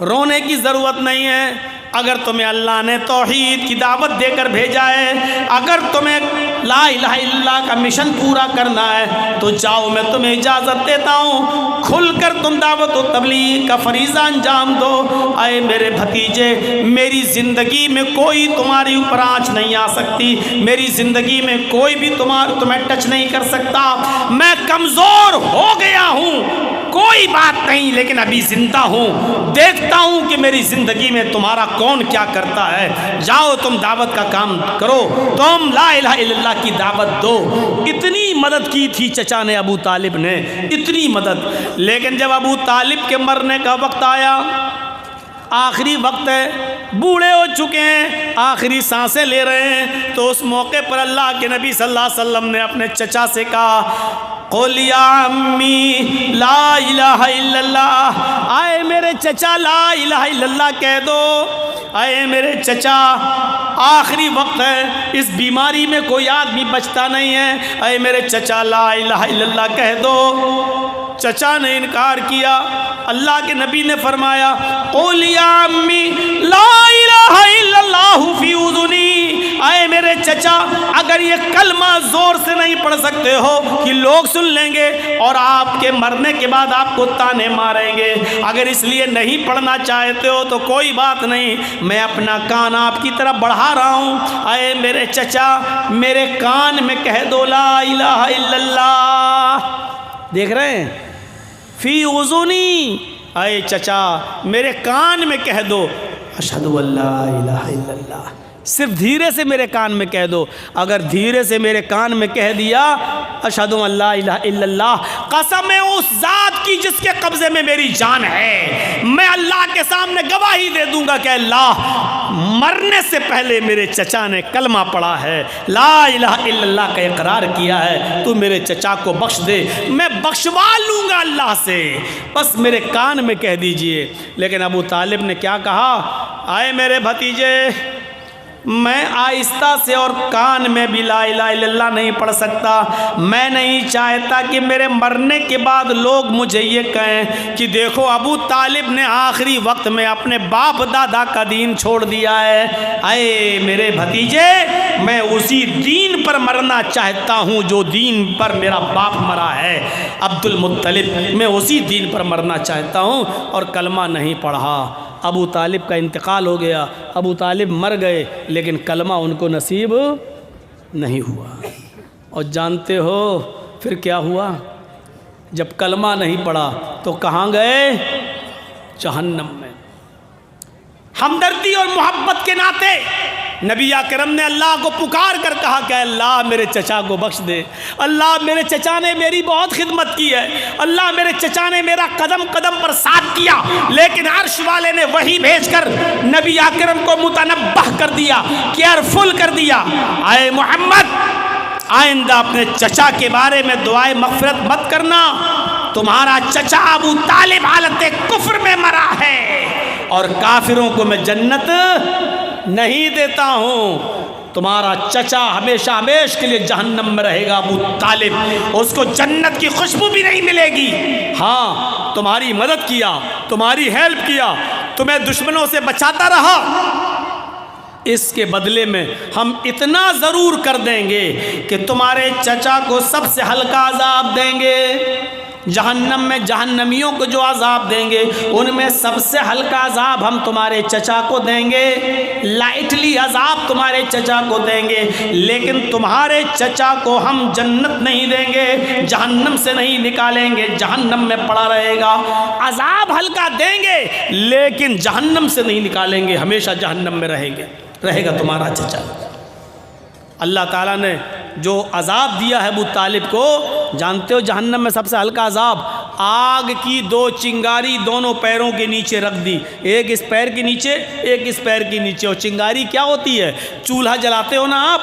S1: رونے کی ضرورت نہیں ہے، اگر تمہیں اللہ نے توحید کی دعوت دے کر بھیجا ہے، اگر تمہیں لا الہ الا اللہ کا مشن پورا کرنا ہے تو جاؤ، میں تمہیں اجازت دیتا ہوں، کھل کر تم دعوت و تبلیغ کا فریضہ انجام دو۔ اے میرے بھتیجے میری زندگی میں کوئی تمہاری اوپر آنچ نہیں آ سکتی، میری زندگی میں کوئی بھی تمہیں ٹچ نہیں کر سکتا، میں کمزور ہو گیا ہوں، کوئی بات نہیں، لیکن ابھی زندہ ہوں، دیکھتا ہوں کہ میری زندگی میں تمہارا کون کیا کرتا ہے، جاؤ تم دعوت کا کام کرو، تم لا الہ الا اللہ کی دعوت دو۔ اتنی مدد کی تھی چچا نے ابو طالب نے، اتنی مدد۔ لیکن جب ابو طالب کے مرنے کا وقت آیا، آخری وقت ہے، بوڑھے ہو چکے ہیں، آخری سانسیں لے رہے ہیں، تو اس موقع پر اللہ کے نبی صلی اللہ علیہ وسلم نے اپنے چچا سے کہا قُلْ يَا عَمِّي لَا إِلَهَ إِلَّا اللَّهُ، آئے میرے چچا لا الہ الا اللہ کہہ دو، آئے میرے چچا آخری وقت ہے، اس بیماری میں کوئی آدمی بچتا نہیں ہے، آئے میرے چچا لا الہ الا اللہ کہہ دو۔ چچا نے انکار کیا، اللہ کے نبی نے فرمایا قُلْ يَا عَمِّي لَا إِلَهَ إِلَّا اللَّهُ فِي أُذُنِي، آئے میرے چچا اگر یہ کلمہ زور سے نہیں پڑھ سکتے ہو کہ لوگ سن لیں گے اور آپ کے مرنے کے بعد آپ کو تانے ماریں گے، اگر اس لیے نہیں پڑھنا چاہتے ہو تو کوئی بات نہیں، میں اپنا کان آپ کی طرف بڑھا رہا ہوں، آئے میرے چچا میرے کان میں کہہ دو لا الہ الا اللہ۔ دیکھ رہے ہیں فی اذنی، اے چچا میرے کان میں کہہ دو اشہد ان لا الہ الا اللہ، صرف دھیرے سے میرے کان میں کہہ دو۔ اگر دھیرے سے میرے کان میں کہہ دیا اشہد ان لا الہ الا اللہ، قسم ہے اس ذات کی جس کے قبضے میں میری جان ہے، میں اللہ کے سامنے گواہی دے دوں گا کہ اللہ مرنے سے پہلے میرے چچا نے کلمہ پڑھا ہے، لا الہ الا اللہ کا اقرار کیا ہے، تو میرے چچا کو بخش دے، میں بخشوا لوں گا اللہ سے، بس میرے کان میں کہہ دیجئے۔ لیکن ابو طالب نے کیا کہا، آئے میرے بھتیجے میں آہستہ سے اور کان میں بھی لا الہ الا اللہ نہیں پڑھ سکتا، میں نہیں چاہتا کہ میرے مرنے کے بعد لوگ مجھے یہ کہیں کہ دیکھو ابو طالب نے آخری وقت میں اپنے باپ دادا کا دین چھوڑ دیا ہے۔ اے میرے بھتیجے میں اسی دین پر مرنا چاہتا ہوں جو دین پر میرا باپ مرا ہے عبد المطلب، میں اسی دین پر مرنا چاہتا ہوں، اور کلمہ نہیں پڑھا۔ ابو طالب کا انتقال ہو گیا، ابو طالب مر گئے، لیکن کلمہ ان کو نصیب نہیں ہوا۔ اور جانتے ہو پھر کیا ہوا؟ جب کلمہ نہیں پڑھا تو کہاں گئے؟ جہنم میں۔ ہمدردی اور محبت کے ناطے نبی اکرم نے اللہ کو پکار کر کہا کہ اللہ میرے چچا کو بخش دے، اللہ میرے چچا نے میری بہت خدمت کی ہے، اللہ میرے چچا نے میرا قدم قدم پر ساتھ کیا، لیکن عرش والے نے وحی بھیج کر نبی اکرم کو متنبہ کر دیا، کیئرفل کر دیا، اے محمد آئندہ اپنے چچا کے بارے میں دعائے مغفرت مت کرنا، تمہارا چچا ابو طالب حالت کفر میں مرا ہے اور کافروں کو میں جنت نہیں دیتا ہوں، تمہارا چچا ہمیشہ ہمیش کے لیے جہنم میں رہے گا ابو طالب، اس کو جنت کی خوشبو بھی نہیں ملے گی۔ ہاں تمہاری مدد کیا، تمہاری ہیلپ کیا، تمہیں دشمنوں سے بچاتا رہا، اس کے بدلے میں ہم اتنا ضرور کر دیں گے کہ تمہارے چچا کو سب سے ہلکا عذاب دیں گے، جہنم میں جہنمیوں کو جو عذاب دیں گے ان میں سب سے ہلکا عذاب ہم تمہارے چچا کو دیں گے، لائٹلی عذاب تمہارے چچا کو دیں گے، لیکن تمہارے چچا کو ہم جنت نہیں دیں گے، جہنم سے نہیں نکالیں گے، جہنم میں پڑا رہے گا، عذاب ہلکا دیں گے لیکن جہنم سے نہیں نکالیں گے، ہمیشہ جہنم میں رہے گا تمہارا چچا۔ اللہ تعالیٰ نے جو عذاب دیا ہے ابو طالب کو، جانتے ہو جہنم میں سب سے ہلکا عذاب، آگ کی 2 چنگاری دونوں پیروں کے نیچے رکھ دی، ایک اس پیر کے نیچے ایک اس پیر کے نیچے۔ اور چنگاری کیا ہوتی ہے؟ چولہا جلاتے ہو نا آپ،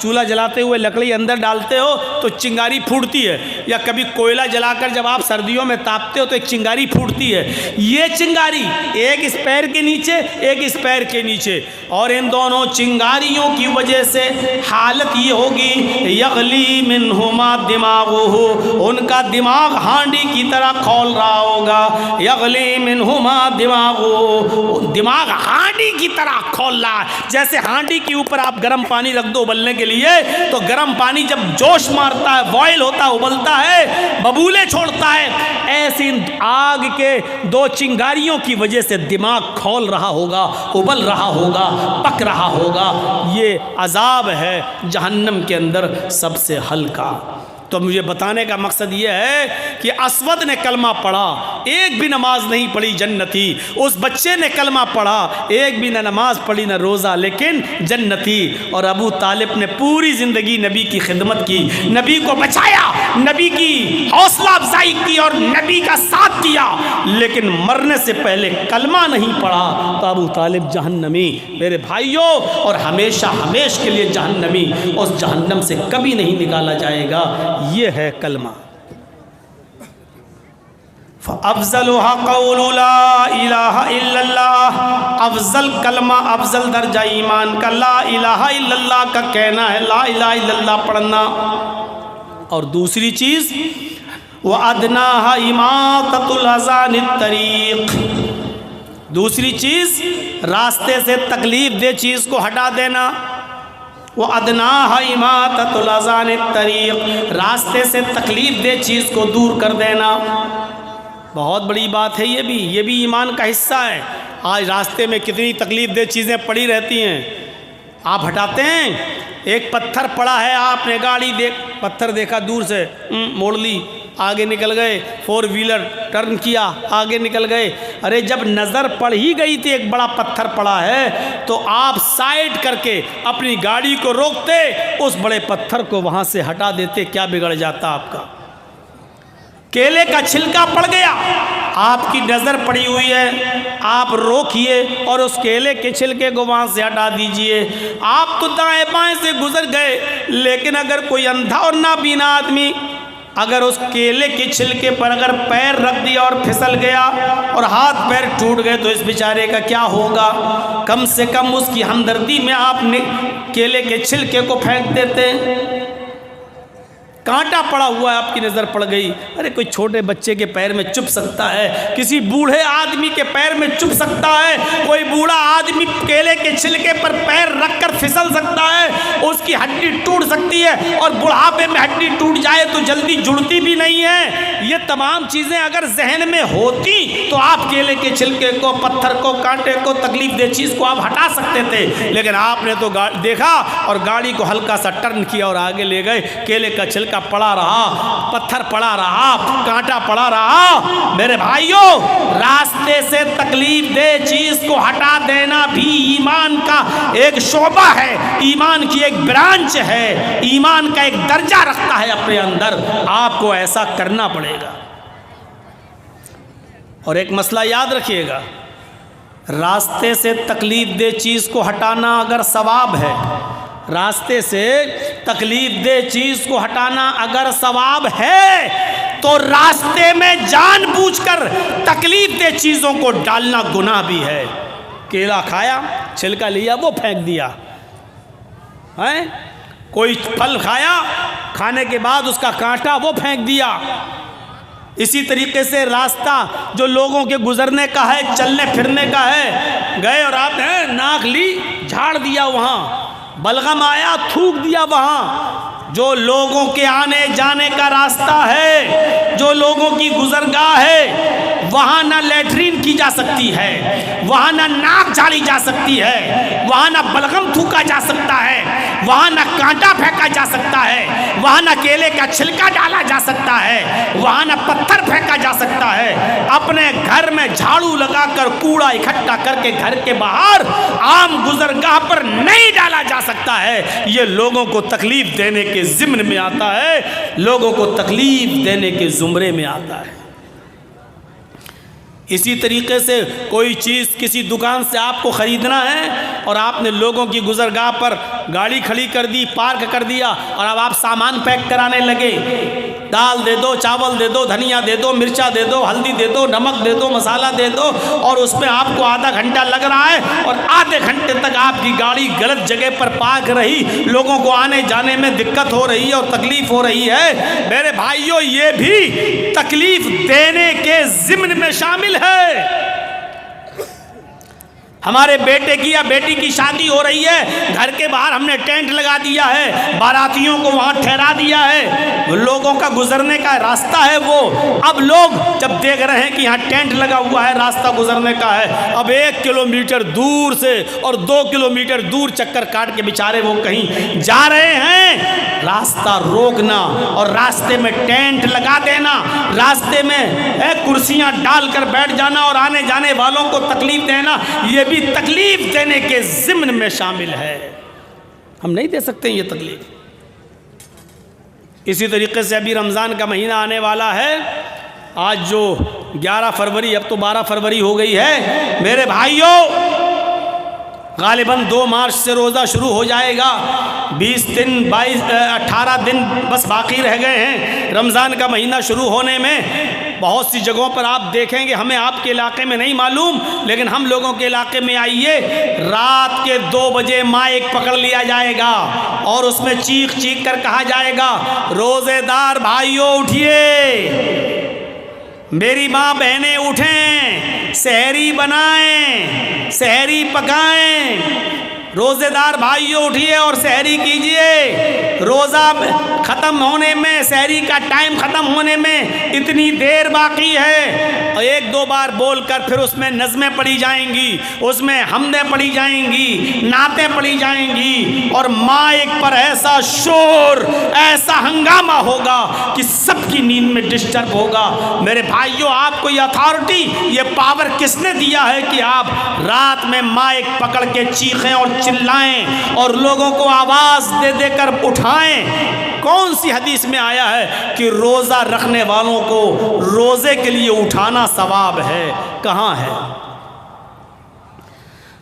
S1: چولہا جلاتے ہوئے لکڑی اندر ڈالتے ہو تو چنگاری پھوٹتی ہے، یا کبھی کوئلہ جلا کر جب آپ سردیوں میں تاپتے ہو تو ایک چنگاری پھوٹتی ہے، یہ چنگاری ایک اس پیر کے نیچے ایک اس پیر کے نیچے، اور ان دونوں چنگاریوں کی وجہ سے حالت یہ ہوگی یغلی منہما دماغہ، ان کا دماغ ہانڈی کی طرح کھول رہا ہوگا، یغلی منہما دماغہ، دماغ ہانڈی کی طرح کھول رہا ہے، جیسے ہانڈی کے اوپر آپ گرم پانی رکھ دو ابلنے کے لیے، تو گرم پانی جب جوش مارتا ہے، بوائل ہوتا ہے، ابلتا ہے، ببولے چھوڑتا ہے، ایسی آگ کے 2 چنگاریوں کی وجہ سے دماغ کھول رہا ہوگا، ابل رہا ہوگا، پک رہا ہوگا، یہ عذاب ہے جہنم کے اندر سب سے ہلکا۔ تو مجھے بتانے کا مقصد یہ ہے کہ اسود نے کلمہ پڑھا، ایک بھی نماز نہیں پڑھی، جنتی۔ اس بچے نے کلمہ پڑھا، ایک بھی نہ نماز پڑھی نہ روزہ، لیکن جنتی۔ اور ابو طالب نے پوری زندگی نبی کی خدمت کی، نبی کو بچایا، نبی کی حوصلہ افزائی کی اور نبی کا ساتھ کیا، لیکن مرنے سے پہلے کلمہ نہیں پڑھا تو ابو طالب جہنمی میرے بھائیوں، اور ہمیشہ ہمیش کے لیے جہنمی، اس جہنم سے کبھی نہیں نکالا جائے گا۔ یہ ہے کلمہ۔ فَأَفْضَلُهَا قَوْلُ لَا إِلَهَ إِلَّا اللَّهِ، افضل کلمہ، افضل درجہ ایمان کا لا الہ الا اللہ کا کہنا ہے، لا الہ الا اللہ پڑھنا۔ اور دوسری چیز وَأَدْنَاهَا إِمَاطَةُ الْأَذَى عَنِ الطَّرِيقِ، دوسری چیز راستے سے تکلیف دہ چیز کو ہٹا دینا۔ وَأَدْنَاهَا إِمَاطَةُ الْأَذَى عَنِ الطَّرِيقِ، راستے سے تکلیف دہ چیز کو دور کر دینا۔ بہت بڑی بات ہے، یہ بھی ایمان کا حصہ ہے۔ آج راستے میں کتنی تکلیف دہ چیزیں پڑی رہتی ہیں، آپ ہٹاتے ہیں۔ ایک پتھر پڑا ہے، آپ نے گاڑی پتھر دیکھا دور سے، موڑ لی، آگے نکل گئے، 4 ویلر ٹرن کیا، آگے نکل گئے۔ ارے جب نظر پڑ ہی گئی تھی ایک بڑا پتھر پڑا ہے تو آپ سائڈ کر کے اپنی گاڑی کو روکتے، اس بڑے پتھر کو وہاں سے ہٹا دیتے، کیا بگڑ جاتا آپ کا؟ کیلے کا چھلکا پڑ گیا، آپ کی نظر پڑی ہوئی ہے، آپ روکیے اور اس کیلے کے چھلکے کو وہاں سے ہٹا دیجئے۔ آپ تو دائیں بائیں سے گزر گئے، لیکن اگر کوئی اندھا اور نابینا آدمی اگر اس کیلے کے چھلکے پر اگر پیر رکھ دیا اور پھسل گیا اور ہاتھ پیر ٹوٹ گئے تو اس بیچارے کا کیا ہوگا؟ کم سے کم اس کی ہمدردی میں آپ نے کیلے کے چھلکے کو پھینک دیتے۔ کانٹا پڑا ہوا ہے، آپ کی نظر پڑ گئی، ارے کوئی چھوٹے بچے کے پیر میں چپ سکتا ہے، کسی بوڑھے آدمی کے پیر میں چپ سکتا ہے، کوئی بوڑھا آدمی کیلے کے چھلکے پر پیر رکھ کر پھسل سکتا ہے، اس کی ہڈی ٹوٹ سکتی ہے، اور بڑھاپے میں ہڈی ٹوٹ جائے تو جلدی جڑتی بھی نہیں ہے۔ یہ تمام چیزیں اگر ذہن میں ہوتی تو آپ کیلے کے چھلکے کو، پتھر کو، کانٹے کو، تکلیف دہ چیز کو آپ ہٹا سکتے تھے، لیکن آپ نے تو دیکھا اور گاڑی کو ہلکا سا ٹرن کیا اور آگے لے گئے۔ کیلے کا چھلکا پڑا رہا، پتھر پڑا رہا، کانٹا پڑا رہا۔ میرے بھائیوں، راستے سے تکلیف دہ چیز کو ہٹا دینا بھی ایمان کا ایک شعبہ ہے، ایمان کی ایک برانچ ہے، ایمان کا ایک درجہ رکھتا ہے اپنے اندر، آپ کو ایسا کرنا پڑے گا۔ اور ایک مسئلہ یاد رکھیے گا، راستے سے تکلیف دہ چیز کو ہٹانا اگر ثواب ہے، راستے سے تکلیف دہ چیز کو ہٹانا اگر ثواب ہے تو راستے میں جان بوجھ کر تکلیف دہ چیزوں کو ڈالنا گناہ بھی ہے۔ کیلا کھایا، چھلکا لیا، وہ پھینک دیا، کوئی پھل کھایا، کھانے کے بعد اس کا کانٹا وہ پھینک دیا۔ اسی طریقے سے راستہ جو لوگوں کے گزرنے کا ہے، چلنے پھرنے کا ہے، گئے اور آپ نے ناک لی، جھاڑ دیا، وہاں بلغم آیا، تھوک دیا وہاں۔ جو لوگوں کے آنے جانے کا راستہ ہے، جو لوگوں کی گزرگاہ ہے، وہاں نہ لیٹرین کی جا سکتی ہے، وہاں نہ ناک جھاڑی جا سکتی ہے، وہاں نہ بلغم تھوکا جا سکتا ہے، وہاں نہ کانٹا پھینکا جا سکتا ہے، وہاں نہ کیلے کا چھلکا ڈالا جا سکتا ہے، وہاں نہ پتھر پھینکا جا سکتا ہے۔ اپنے گھر میں جھاڑو لگا کر کوڑا اکٹھا کر کے گھر کے باہر عام گزرگاہ پر نہیں ڈالا جا سکتا ہے۔ یہ لوگوں کو تکلیف دینے کے ضمن میں آتا ہے، لوگوں کو تکلیف دینے کے زمرے میں آتا ہے۔ اسی طریقے سے کوئی چیز کسی دکان سے آپ کو خریدنا ہے اور آپ نے لوگوں کی گزرگاہ پر گاڑی کھڑی کر دی، پارک کر دیا، اور اب آپ سامان پیک کرانے لگے، دال دے دو، چاول دے دو، دھنیا دے دو، مرچا دے دو، ہلدی دے دو، نمک دے دو، مسالہ دے دو، اور اس میں آپ کو آدھا گھنٹہ لگ رہا ہے اور آدھے گھنٹے تک آپ کی گاڑی غلط جگہ پر پارک رہی، لوگوں کو آنے جانے میں دقت ہو رہی ہے اور تکلیف ہو رہی ہے۔ میرے بھائیوں، یہ بھی تکلیف دینے کے ضمن میں شامل ہے۔ ہمارے بیٹے کی یا بیٹی کی شادی ہو رہی ہے، گھر کے باہر ہم نے ٹینٹ لگا دیا ہے، باراتیوں کو وہاں ٹھہرا دیا ہے، لوگوں کا گزرنے کا راستہ ہے وہ۔ اب لوگ جب دیکھ رہے ہیں کہ یہاں ٹینٹ لگا ہوا ہے، راستہ گزرنے کا ہے، اب 1 کلومیٹر دور سے اور 2 کلومیٹر دور چکر کاٹ کے بیچارے وہ کہیں جا رہے ہیں، راستہ روکنا اور راستے میں ٹینٹ لگا دینا، راستے میں کرسیاں ڈال کر بیٹھ جانا اور آنے جانے والوں کو تکلیف دینا، یہ بھی تکلیف دینے کے ضمن میں شامل ہے۔ ہم نہیں دے سکتے یہ تکلیف۔ اسی طریقے سے ابھی رمضان کا مہینہ آنے والا ہے، آج جو 11 فروری، اب تو 12 فروری ہو گئی ہے میرے بھائیوں، غالباً 2 مارچ سے روزہ شروع ہو جائے گا، 20 دن 18 دن بس باقی رہ گئے ہیں رمضان کا مہینہ شروع ہونے میں۔ بہت سی جگہوں پر آپ دیکھیں گے، ہمیں آپ کے علاقے میں نہیں معلوم، لیکن ہم لوگوں کے علاقے میں آئیے، رات کے 2 بجے مائک پکڑ لیا جائے گا اور اس میں چیخ چیخ کر کہا جائے گا، روزے دار بھائیوں اٹھیے، میری ماں بہنیں اٹھیں، سحری بنائیں، سحری پکائیں، روزے دار بھائیوں اٹھیے اور سحری کیجئے، روزہ ختم ہونے میں، سحری کا ٹائم ختم ہونے میں اتنی دیر باقی ہے۔ اور 1-2 بار بول کر پھر اس میں نظمیں پڑھی جائیں گی، اس میں حمدیں پڑھی جائیں گی، نعتیں پڑھی جائیں گی، اور مائک پر ایسا شور، ایسا ہنگامہ ہوگا کہ سب کی نیند میں ڈسٹرب ہوگا۔ میرے بھائیوں، آپ کو یہ اتھارٹی، یہ پاور کس نے دیا ہے کہ آپ رات میں مائک پکڑ کے چیخیں اور چلائیں اور لوگوں کو آواز دے دے کر اٹھائیں؟ کون سی حدیث میں آیا ہے کہ روزہ رکھنے والوں کو روزے کے لیے اٹھانا ثواب ہے؟ کہاں ہے؟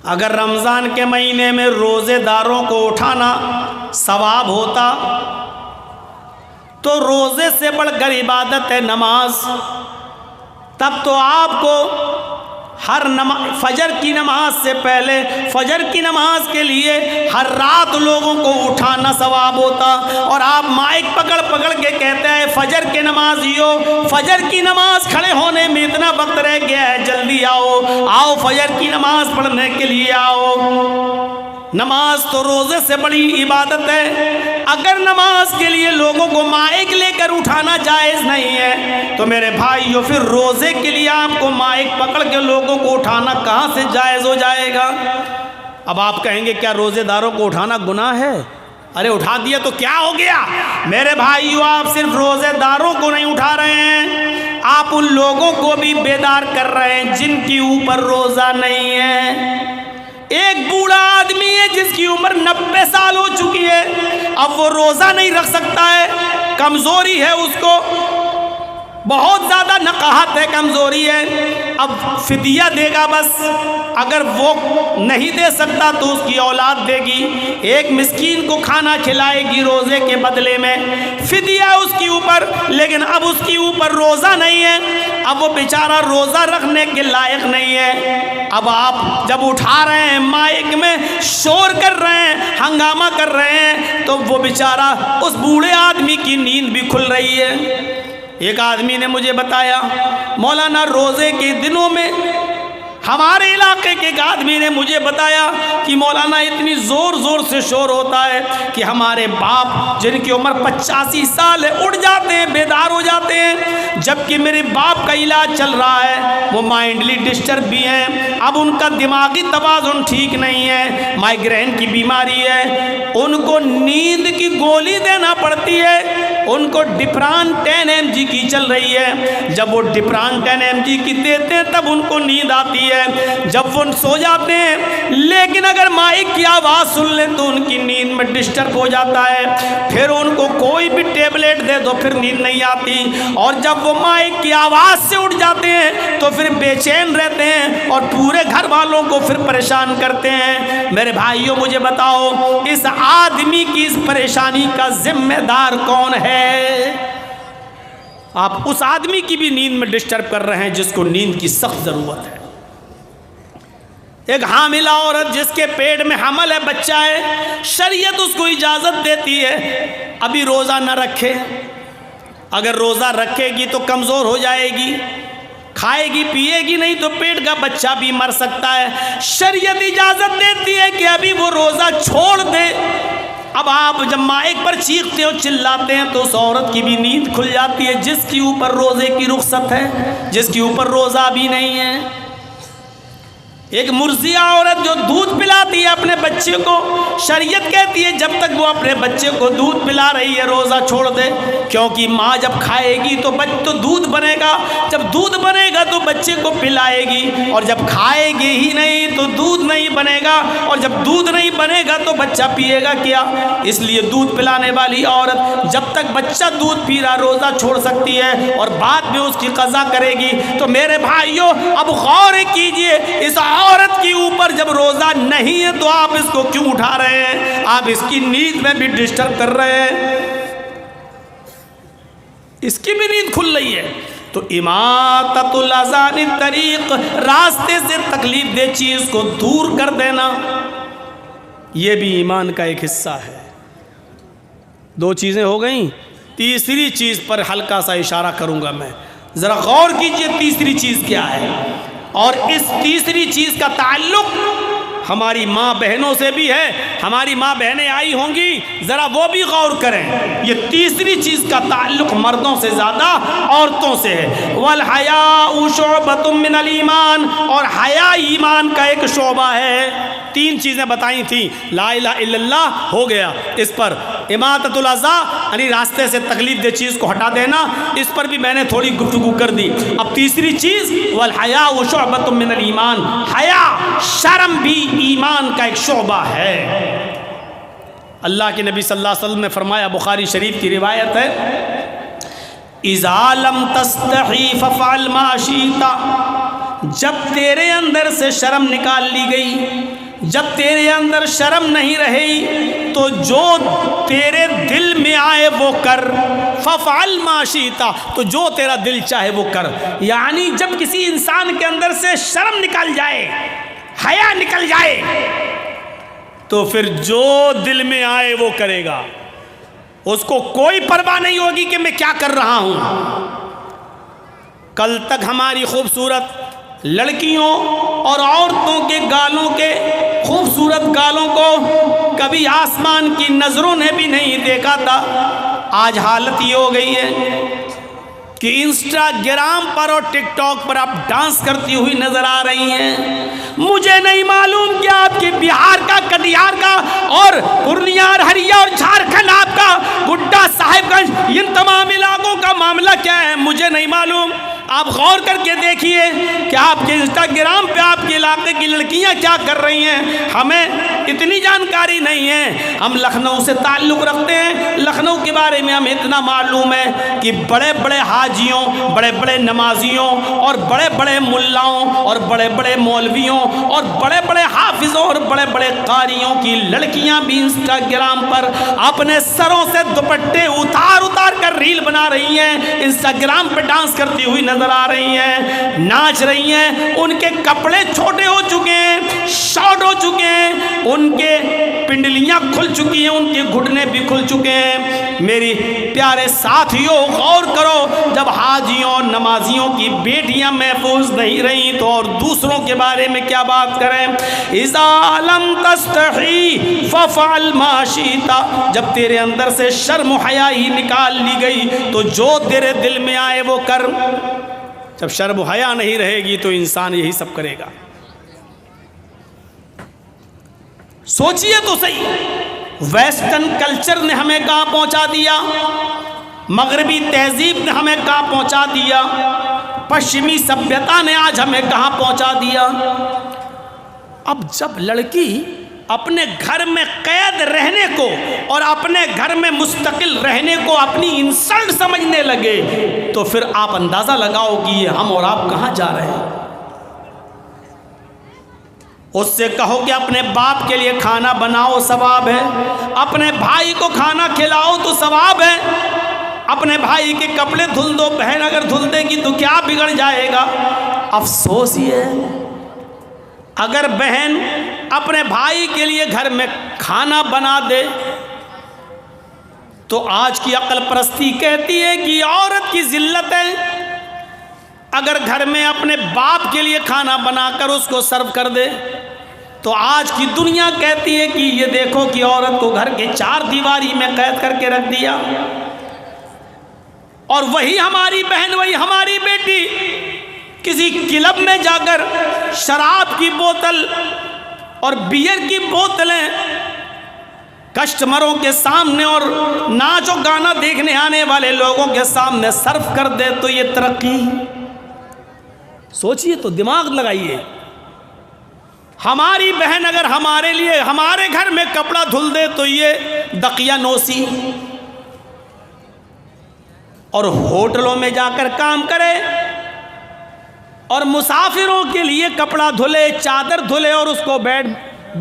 S1: اگر رمضان کے مہینے میں روزے داروں کو اٹھانا ثواب ہوتا تو روزے سے بڑھ کر عبادت ہے نماز، تب تو آپ کو ہر فجر کی نماز سے پہلے، فجر کی نماز کے لیے ہر رات لوگوں کو اٹھانا ثواب ہوتا، اور آپ مائک پکڑ پکڑ کے کہتے ہیں فجر کے نمازیوں، فجر کی نماز کھڑے ہونے میں اتنا وقت رہ گیا ہے، جلدی آؤ آؤ فجر کی نماز پڑھنے کے لیے آؤ۔ نماز تو روزے سے بڑی عبادت ہے۔ اگر نماز کے لیے لوگوں کو مائک لے کر اٹھانا جائز نہیں ہے تو میرے بھائیو پھر روزے کے لیے آپ کو مائک پکڑ کے لوگوں کو اٹھانا کہاں سے جائز ہو جائے گا؟ اب آپ کہیں گے کیا روزے داروں کو اٹھانا گناہ ہے؟ ارے اٹھا دیا تو کیا ہو گیا؟ میرے بھائیو، آپ صرف روزے داروں کو نہیں اٹھا رہے ہیں، آپ ان لوگوں کو بھی بیدار کر رہے ہیں جن کی اوپر روزہ نہیں ہے۔ ایک بوڑھا آدمی ہے جس کی عمر 90 سال ہو چکی ہے، اب وہ روزہ نہیں رکھ سکتا ہے، کمزوری ہے اس کو، بہت زیادہ نقاہت ہے، کمزوری ہے، اب فدیہ دے گا بس، اگر وہ نہیں دے سکتا تو اس کی اولاد دے گی، ایک مسکین کو کھانا کھلائے گی روزے کے بدلے میں، فدیہ اس کی اوپر، لیکن اب اس کی اوپر روزہ نہیں ہے، اب وہ بیچارہ روزہ رکھنے کے لائق نہیں ہے۔ اب آپ جب اٹھا رہے ہیں مائک میں شور کر رہے ہیں، ہنگامہ کر رہے ہیں، تو وہ بیچارہ اس بوڑھے آدمی کی نیند بھی کھل رہی ہے۔ ایک آدمی نے مجھے بتایا، مولانا روزے کے دنوں میں ہمارے علاقے کے ایک آدمی نے مجھے بتایا کہ مولانا اتنی زور زور سے شور ہوتا ہے کہ ہمارے باپ جن کی عمر 85 سال ہے اٹھ جاتے ہیں، بیدار ہو جاتے ہیں، جبکہ میرے باپ کا علاج چل رہا ہے، وہ مائنڈلی ڈسٹرب بھی ہیں، اب ان کا دماغی توازن ٹھیک نہیں ہے، مائیگرین کی بیماری ہے، ان کو نیند کی گولی دینا پڑتی ہے، ان کو ڈپران 10 mg کی چل رہی ہے، جب وہ ڈپران 10 mg کی دیتے ہیں تب ان کو نیند آتی ہے، جب وہ سو جاتے ہیں، لیکن اگر مائک کی آواز سن لیں تو ان کی نیند میں ڈسٹرب ہو جاتا ہے، پھر ان کو کوئی بھی ٹیبلٹ دے دو پھر نیند نہیں آتی، اور جب وہ مائک کی آواز سے اٹھ جاتے ہیں تو پھر بے چین رہتے ہیں اور پورے گھر والوں کو پھر پریشان کرتے ہیں۔ میرے بھائیوں مجھے بتاؤ اس آدمی کی اس پریشانی کا ذمہ دار کون ہے؟ آپ اس آدمی کی بھی نیند میں ڈسٹرب کر رہے ہیں جس کو نیند کی سخت ضرورت ہے۔ ایک حاملہ عورت جس کے پیٹ میں حمل ہے، بچہ ہے، شریعت اس کو اجازت دیتی ہے ابھی روزہ نہ رکھے، اگر روزہ رکھے گی تو کمزور ہو جائے گی، کھائے گی پیے گی نہیں تو پیٹ کا بچہ بھی مر سکتا ہے. شریعت اجازت دیتی ہے کہ ابھی وہ روزہ چھوڑ دے. اب آپ جب مائک پر چیختے ہو چلاتے ہیں تو اس عورت کی بھی نیند کھل جاتی ہے جس کے اوپر روزے کی رخصت ہے, جس کے اوپر روزہ بھی نہیں ہے. ایک مرضیہ عورت جو دودھ پلاتی ہے اپنے بچے کو, شریعت کہتی ہے جب تک وہ اپنے بچے کو دودھ پلا رہی ہے روزہ چھوڑ دے, کیونکہ ماں جب کھائے گی تو دودھ بنے گا, جب دودھ بنے گا تو بچے کو پلائے گی, اور جب کھائے گی ہی نہیں تو دودھ نہیں بنے گا, اور جب دودھ نہیں بنے گا تو بچہ پیے گا کیا. اس لیے دودھ پلانے والی عورت جب تک بچہ دودھ پی رہا روزہ چھوڑ سکتی ہے اور بعد میں اس کی قضا کرے گی. تو میرے بھائیوں اب غور کیجئے, اس عورت کے اوپر جب روزہ نہیں ہے تو آپ اس کو کیوں اٹھا رہے ہیں؟ آپ اس کی نیند میں بھی ڈسٹرب کر رہے ہیں, اس کی بھی نیند کھل رہی ہے. تو اماطۃ الاذى عن الطریق, راستے سے تکلیف دہ چیز کو دور کر دینا, یہ بھی ایمان کا ایک حصہ ہے. دو چیزیں ہو گئیں, تیسری چیز پر ہلکا سا اشارہ کروں گا میں, ذرا غور کیجئے تیسری چیز کیا ہے. اور اس تیسری چیز کا تعلق ہماری ماں بہنوں سے بھی ہے. ہماری ماں بہنیں آئی ہوں گی, ذرا وہ بھی غور کریں. یہ تیسری چیز کا تعلق مردوں سے زیادہ عورتوں سے ہے. والحیاء شعبۃ من الایمان, اور حیا ایمان کا ایک شعبہ ہے. تین چیزیں بتائی تھیں, لا الہ الا اللہ ہو گیا, اس پر اماطۃ الاذى یعنی راستے سے تکلیف دہ چیز کو ہٹا دینا, اس پر بھی میں نے تھوڑی گفتگو کر دی. اب تیسری چیز والحیاء شعبۃ من الایمان, حیا شرم بھی ایمان کا ایک شعبہ ہے. اللہ کے نبی صلی اللہ علیہ وسلم نے فرمایا, بخاری شریف کی روایت ہے, اذا لم تستحی ففعل ما شئت, جب تیرے اندر سے شرم نکال لی گئی, جب تیرے اندر شرم نہیں رہی تو جو تیرے دل میں آئے وہ کر. ففعل ما شئت, تو جو تیرا دل چاہے وہ کر. یعنی جب کسی انسان کے اندر سے شرم نکل جائے, حیا نکل جائے, تو پھر جو دل میں آئے وہ کرے گا. اس کو کوئی پرواہ نہیں ہوگی کہ میں کیا کر رہا ہوں. کل تک ہماری خوبصورت لڑکیوں اور عورتوں کے گالوں کے خوبصورت گالوں کو کبھی آسمان کی نظروں نے بھی نہیں دیکھا تھا. آج حالت یہ ہو گئی ہے کہ انسٹاگرام پر اور ٹک ٹاک پر آپ ڈانس کرتی ہوئی نظر آ رہی ہیں. مجھے نہیں معلوم کہ آپ کے بہار کا, کٹیہار کا اور پورنیہ, ہریا اور جھارکھنڈ, آپ کا گڈا, صاحب گنج, ان تمام علاقوں کا معاملہ کیا ہے, مجھے نہیں معلوم. آپ غور کر کے دیکھیے کہ آپ کے انسٹاگرام پہ آپ کے علاقے کی لڑکیاں کیا کر رہی ہیں. ہمیں اتنی جانکاری نہیں ہے. ہم لکھنؤ سے تعلق رکھتے ہیں, لکھنؤ کے بارے میں ہمیں اتنا معلوم ہے کہ بڑے بڑے حاجیوں, بڑے بڑے نمازیوں اور بڑے بڑے ملاؤں اور بڑے بڑے مولویوں اور بڑے بڑے حافظوں اور بڑے بڑے قاریوں کی لڑکیاں بھی انسٹاگرام پر اپنے سروں سے دوپٹے اتار اتار کر ریل بنا رہی ہیں, انسٹاگرام پہ ڈانس کرتی ہوئی نظر آ رہی ہیں, ناچ رہی ہیں. ان کے کپڑے چھوٹے ہو چکے ہیں, شارٹ ہو چکے ہیں, ان کے پنڈلیاں کھل چکی ہیں, ان کے گھٹنے بھی کھل چکے ہیں. میری پیارے ساتھیوں غور کرو, جب حاجیوں اور نمازیوں کی بیٹیاں محفوظ نہیں رہیں تو اور دوسروں کے بارے میں کیا بات کریں. اذا لم تستحی ففعل ما شئت, جب تیرے اندر سے شرم و حیا ہی نکال لی گئی تو جو تیرے دل میں آئے وہ کر. جب شرم و حیا نہیں رہے گی تو انسان یہی سب کرے گا. سوچئے تو صحیح, ویسٹرن کلچر نے ہمیں کہاں پہنچا دیا, مغربی تہذیب نے ہمیں کہاں پہنچا دیا, پشچمی سبھیتا نے آج ہمیں کہاں پہنچا دیا. اب جب لڑکی اپنے گھر میں قید رہنے کو اور اپنے گھر میں مستقل رہنے کو اپنی انسلٹ سمجھنے لگے تو پھر آپ اندازہ لگاؤ کہ یہ ہم اور آپ کہاں جا رہے ہیں. اس سے کہو کہ اپنے باپ کے لیے کھانا بناؤ, ثواب ہے. اپنے بھائی کو کھانا کھلاؤ تو ثواب ہے. اپنے بھائی کے کپڑے دھل دو, بہن اگر دھل دے گی تو کیا بگڑ جائے گا. افسوس یہ اگر بہن اپنے بھائی کے لیے گھر میں کھانا بنا دے تو آج کی عقل پرستی کہتی ہے کہ عورت کی ذلت ہے, اگر گھر میں اپنے باپ کے لیے کھانا بنا کر اس کو سرو کر دے تو آج کی دنیا کہتی ہے کہ یہ دیکھو کہ عورت کو گھر کے 4 دیواری میں قید کر کے رکھ دیا، اور وہی ہماری بہن، وہی ہماری بیٹی کسی کلب میں جا کر شراب کی بوتل اور بیئر کی بوتلیں کسٹمروں کے سامنے اور ناچ و گانا دیکھنے آنے والے لوگوں کے سامنے صرف کر دے تو یہ ترقی؟ سوچئے تو، دماغ لگائیے۔ ہماری بہن اگر ہمارے لیے ہمارے گھر میں کپڑا دھل دے تو یہ دقیانوسی، اور ہوٹلوں میں جا کر کام کرے اور مسافروں کے لیے کپڑا دھلے، چادر دھلے اور اس کو بیڈ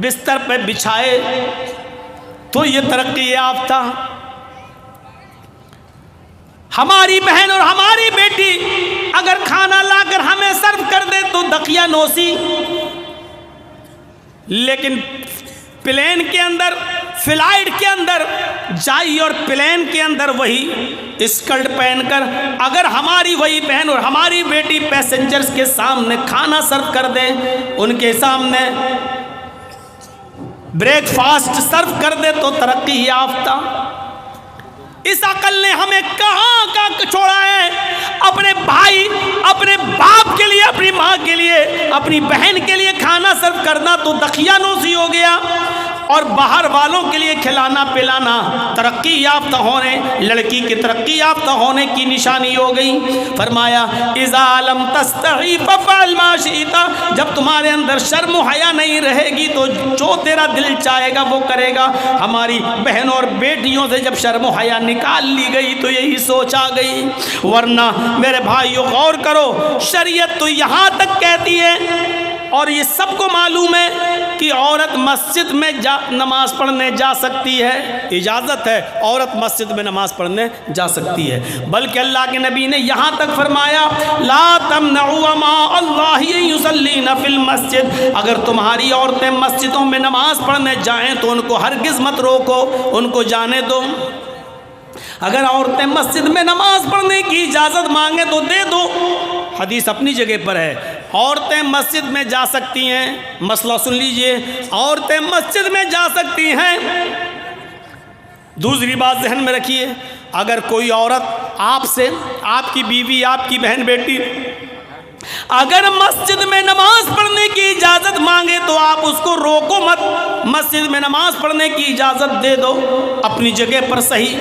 S1: بستر پہ بچھائے تو یہ ترقی یافتہ۔ ہماری بہن اور ہماری بیٹی اگر کھانا لا کر ہمیں سرو کر دے تو دقیانوسی، لیکن پلین کے اندر، فلائٹ کے اندر جائی اور پلین کے اندر وہی اسکرٹ پہن کر اگر ہماری وہی بہن اور ہماری بیٹی پیسنجرز کے سامنے کھانا سرو کر دے، ان کے سامنے بریک فاسٹ سرو کر دے تو ترقی یافتہ۔ اس عقل نے ہمیں کہاں چھوڑا ہے؟ اپنے بھائی، اپنے باپ کے لیے، اپنی ماں کے لیے، اپنی بہن کے لیے کھانا سرو کرنا تو دقیانوسی ہو گیا، اور باہر والوں کے لیے کھلانا پلانا ترقی یافتہ ہونے، لڑکی کی ترقی یافتہ ہونے کی نشانی ہو گئی۔ فرمایا اذا لم تستحی ففعل ما شئت، جب تمہارے اندر شرم و حیا نہیں رہے گی تو جو تیرا دل چاہے گا وہ کرے گا۔ ہماری بہنوں اور بیٹیوں سے جب شرم و حیا نکال لی گئی تو یہی سوچ آ گئی۔ ورنہ میرے بھائیو غور کرو، شریعت تو یہاں تک کہتی ہے، اور یہ سب کو معلوم ہے کہ عورت مسجد میں نماز پڑھنے جا سکتی ہے، اجازت ہے، عورت مسجد میں نماز پڑھنے جا سکتی ہے، بلکہ اللہ کے نبی نے یہاں تک فرمایا لا تمنعوا ماء اللہ یصلین فی المسجد، اگر تمہاری عورتیں مسجدوں میں نماز پڑھنے جائیں تو ان کو ہرگز مت روکو، ان کو جانے دو۔ اگر عورتیں مسجد میں نماز پڑھنے کی اجازت مانگیں تو دے دو، حدیث اپنی جگہ پر ہے، عورتیں مسجد میں جا سکتی ہیں۔ مسئلہ سن لیجئے، عورتیں مسجد میں جا سکتی ہیں۔ دوسری بات ذہن میں رکھیے، اگر کوئی عورت آپ سے، آپ کی بیوی، آپ کی بہن بیٹی اگر مسجد میں نماز پڑھنے کی اجازت مانگے تو آپ اس کو روکو مت، مسجد میں نماز پڑھنے کی اجازت دے دو، اپنی جگہ پر صحیح۔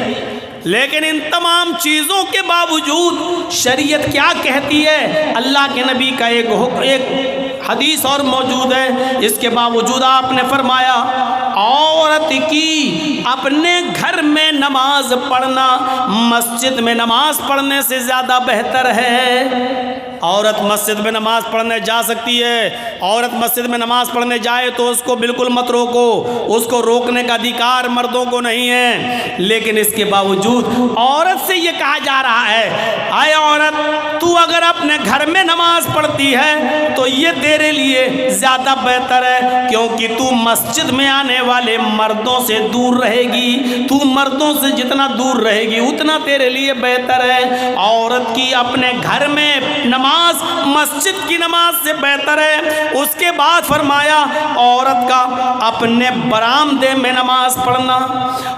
S1: لیکن ان تمام چیزوں کے باوجود شریعت کیا کہتی ہے؟ اللہ کے نبی کا ایک حدیث اور موجود ہے، اس کے باوجود آپ نے فرمایا عورت کی اپنے گھر میں نماز پڑھنا مسجد میں نماز پڑھنے سے زیادہ بہتر ہے۔ عورت مسجد میں نماز پڑھنے جا سکتی ہے، عورت مسجد میں نماز پڑھنے جائے تو اس کو بالکل مت روکو، اس کو روکنے کا ادھیکار مردوں کو نہیں ہے، لیکن اس کے باوجود عورت سے یہ کہا جا رہا ہے اے عورت، تو اگر اپنے گھر میں نماز پڑھتی ہے تو یہ تیرے لیے زیادہ بہتر ہے، کیونکہ تو مسجد میں آنے والے مردوں سے دور رہے گی، تو مردوں سے جتنا دور رہے گی اتنا تیرے لیے بہتر ہے۔ عورت کی اپنے گھر میں نماز مسجد کی نماز سے بہتر ہے۔ اس کے بعد فرمایا عورت کا اپنے برآمدے میں نماز پڑھنا،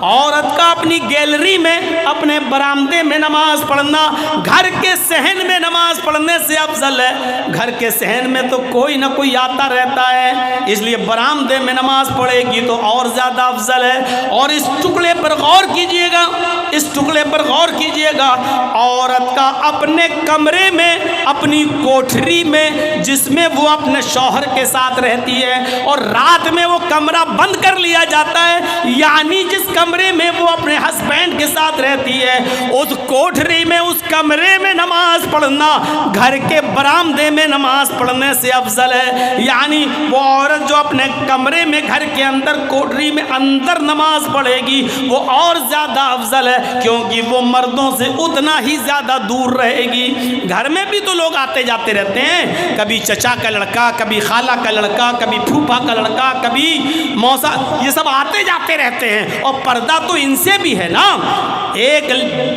S1: عورت کا اپنی گیلری میں، اپنے برآمدے میں نماز پڑھنا گھر کے صحن میں نماز پڑھنے سے افضل ہے۔ گھر کے صحن میں تو کوئی نہ کوئی آتا رہتا ہے، اس لیے برآمدے میں نماز پڑھے گی تو اور زیادہ افضل ہے۔ اور اس ٹکڑے پر غور کیجئے گا، اس ٹکڑے پر غور کیجئے گا، عورت کا اپنے کمرے میں، اپنی کوٹھری میں جس میں وہ اپنے شوہر کے ساتھ رہتی ہے اور رات میں وہ کمرہ بند کر لیا جاتا ہے، یعنی جس کمرے میں وہ اپنے ہسبینڈ کے ساتھ رہتی ہے اس کوٹھری میں، اس کمرے میں نماز پڑھنا گھر کے برآمدے میں نماز پڑھنے سے افضل ہے۔ یعنی وہ عورت جو اپنے کمرے میں، گھر کے اندر، کوٹھری میں اندر نماز پڑھے گی وہ اور زیادہ افضل ہے، کیونکہ وہ مردوں سے اتنا ہی زیادہ دور رہے گی۔ گھر میں بھی تو لوگ لوگ آتے جاتے رہتے ہیں، کبھی چچا کا لڑکا، کبھی خالہ کا لڑکا، کبھی پھوپھا کا لڑکا، کبھی موسا، یہ سب آتے جاتے رہتے ہیں، اور پردہ تو ان سے بھی ہے نا۔ ایک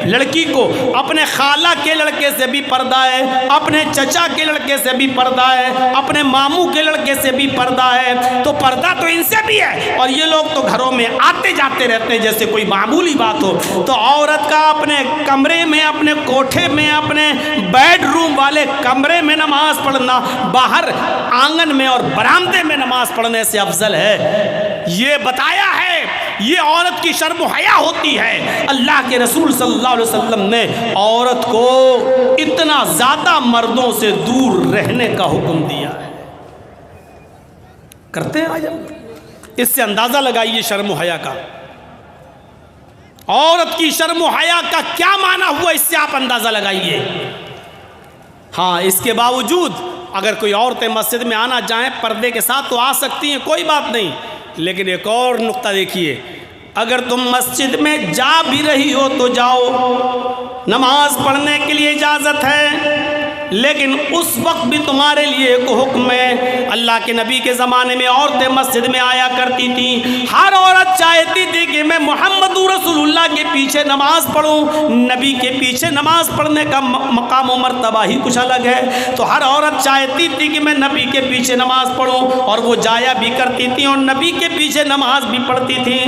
S1: لڑکی کو اپنے خالہ کے لڑکے سے بھی پردہ ہے، اپنے چچا کے لڑکے سے بھی پردہ ہے، اپنے ماموں کے لڑکے سے بھی پردہ ہے، تو پردہ تو ان سے بھی ہے، اور یہ لوگ تو گھروں میں آتے جاتے رہتے ہیں جیسے کوئی معمولی بات ہو۔ تو عورت کا اپنے کمرے میں، اپنے کوٹھے میں، اپنے بیڈ روم والے کمرے میں نماز پڑھنا باہر آنگن میں اور برآمدے میں نماز پڑھنے سے افضل ہے، یہ بتایا ہے۔ یہ عورت کی شرم و حیا ہوتی ہے۔ اللہ کے رسول صلی اللہ علیہ وسلم نے عورت کو اتنا زیادہ مردوں سے دور رہنے کا حکم دیا ہے۔ کرتے ہیں آج ہم؟ اس سے اندازہ لگائیے شرم و حیا کا، عورت کی شرم و حیا کا کیا معنی ہوا، اس سے آپ اندازہ لگائیے۔ ہاں، اس کے باوجود اگر کوئی عورتیں مسجد میں آنا چاہیں پردے کے ساتھ تو آ سکتی ہیں، کوئی بات نہیں، لیکن ایک اور نقطہ دیکھیے، اگر تم مسجد میں جا بھی رہی ہو تو جاؤ، نماز پڑھنے کے لیے اجازت ہے، لیکن اس وقت بھی تمہارے لیے ایک حکم ہے۔ اللہ کے نبی کے زمانے میں عورتیں مسجد میں آیا کرتی تھیں، ہر عورت چاہتی تھی کہ میں محمد رسول اللہ کے پیچھے نماز پڑھوں، نبی کے پیچھے نماز پڑھنے کا مقام و مرتبہ ہی کچھ الگ ہے، تو ہر عورت چاہتی تھی کہ میں نبی کے پیچھے نماز پڑھوں، اور وہ جایا بھی کرتی تھی اور نبی کے پیچھے نماز بھی پڑھتی تھی۔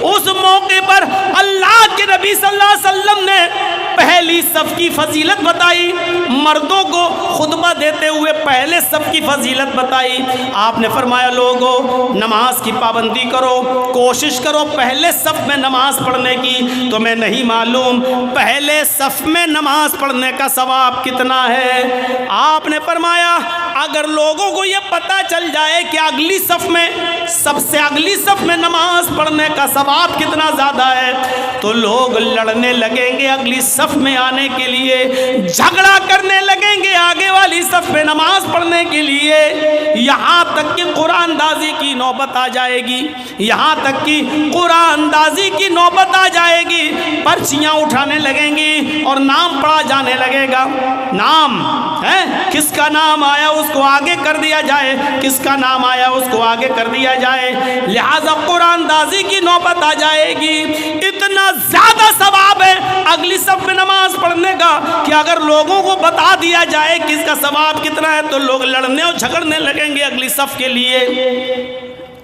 S1: اس موقع پر اللہ کے نبی صلی اللہ علیہ وسلم نے پہلی صف کی فضیلت بتائی، مردوں کو خطبہ دیتے ہوئے پہلے صف کی فضیلت بتائی۔ آپ نے فرمایا لوگو نماز کی پابندی کرو، کوشش کرو پہلے صف میں نماز پڑھنے کی۔ تمہیں نہیں معلوم پہلے صف میں نماز پڑھنے کا ثواب کتنا ہے؟ آپ نے فرمایا اگر لوگوں کو یہ پتہ چل جائے کہ اگلی صف میں، سب سے اگلی صف میں نماز پڑھنے کا ثواب کتنا زیادہ ہے، تو لوگ لڑنے لگیں گے اگلی صف میں آنے کے لیے، جھگڑا کرنے لگیں گے آگے والی صف میں نماز پڑھنے کے لیے، یہاں تک کہ قرآن دازی کی نوبت آ جائے گی، یہاں تک کہ قرآن دازی کی نوبت آ جائے گی، پرچیاں اٹھانے لگیں گی اور نام پڑھا جانے لگے گا۔ نام ہے، کس کا نام آیا اس کو آگے کر دیا جائے، کس کا نام آیا اس کو آگے کر دیا جائے، لہذا قرآن دازی کی نوبت آ جائے گی۔ اتنا زیادہ ثواب ہے اگلی صف میں نماز پڑھنے کا کہ اگر لوگوں کو بتا دیا جائے کہ اس کا ثواب کتنا ہے تو لوگ لڑنے اور جھگڑنے لگیں گے اگلی صف کے لیے۔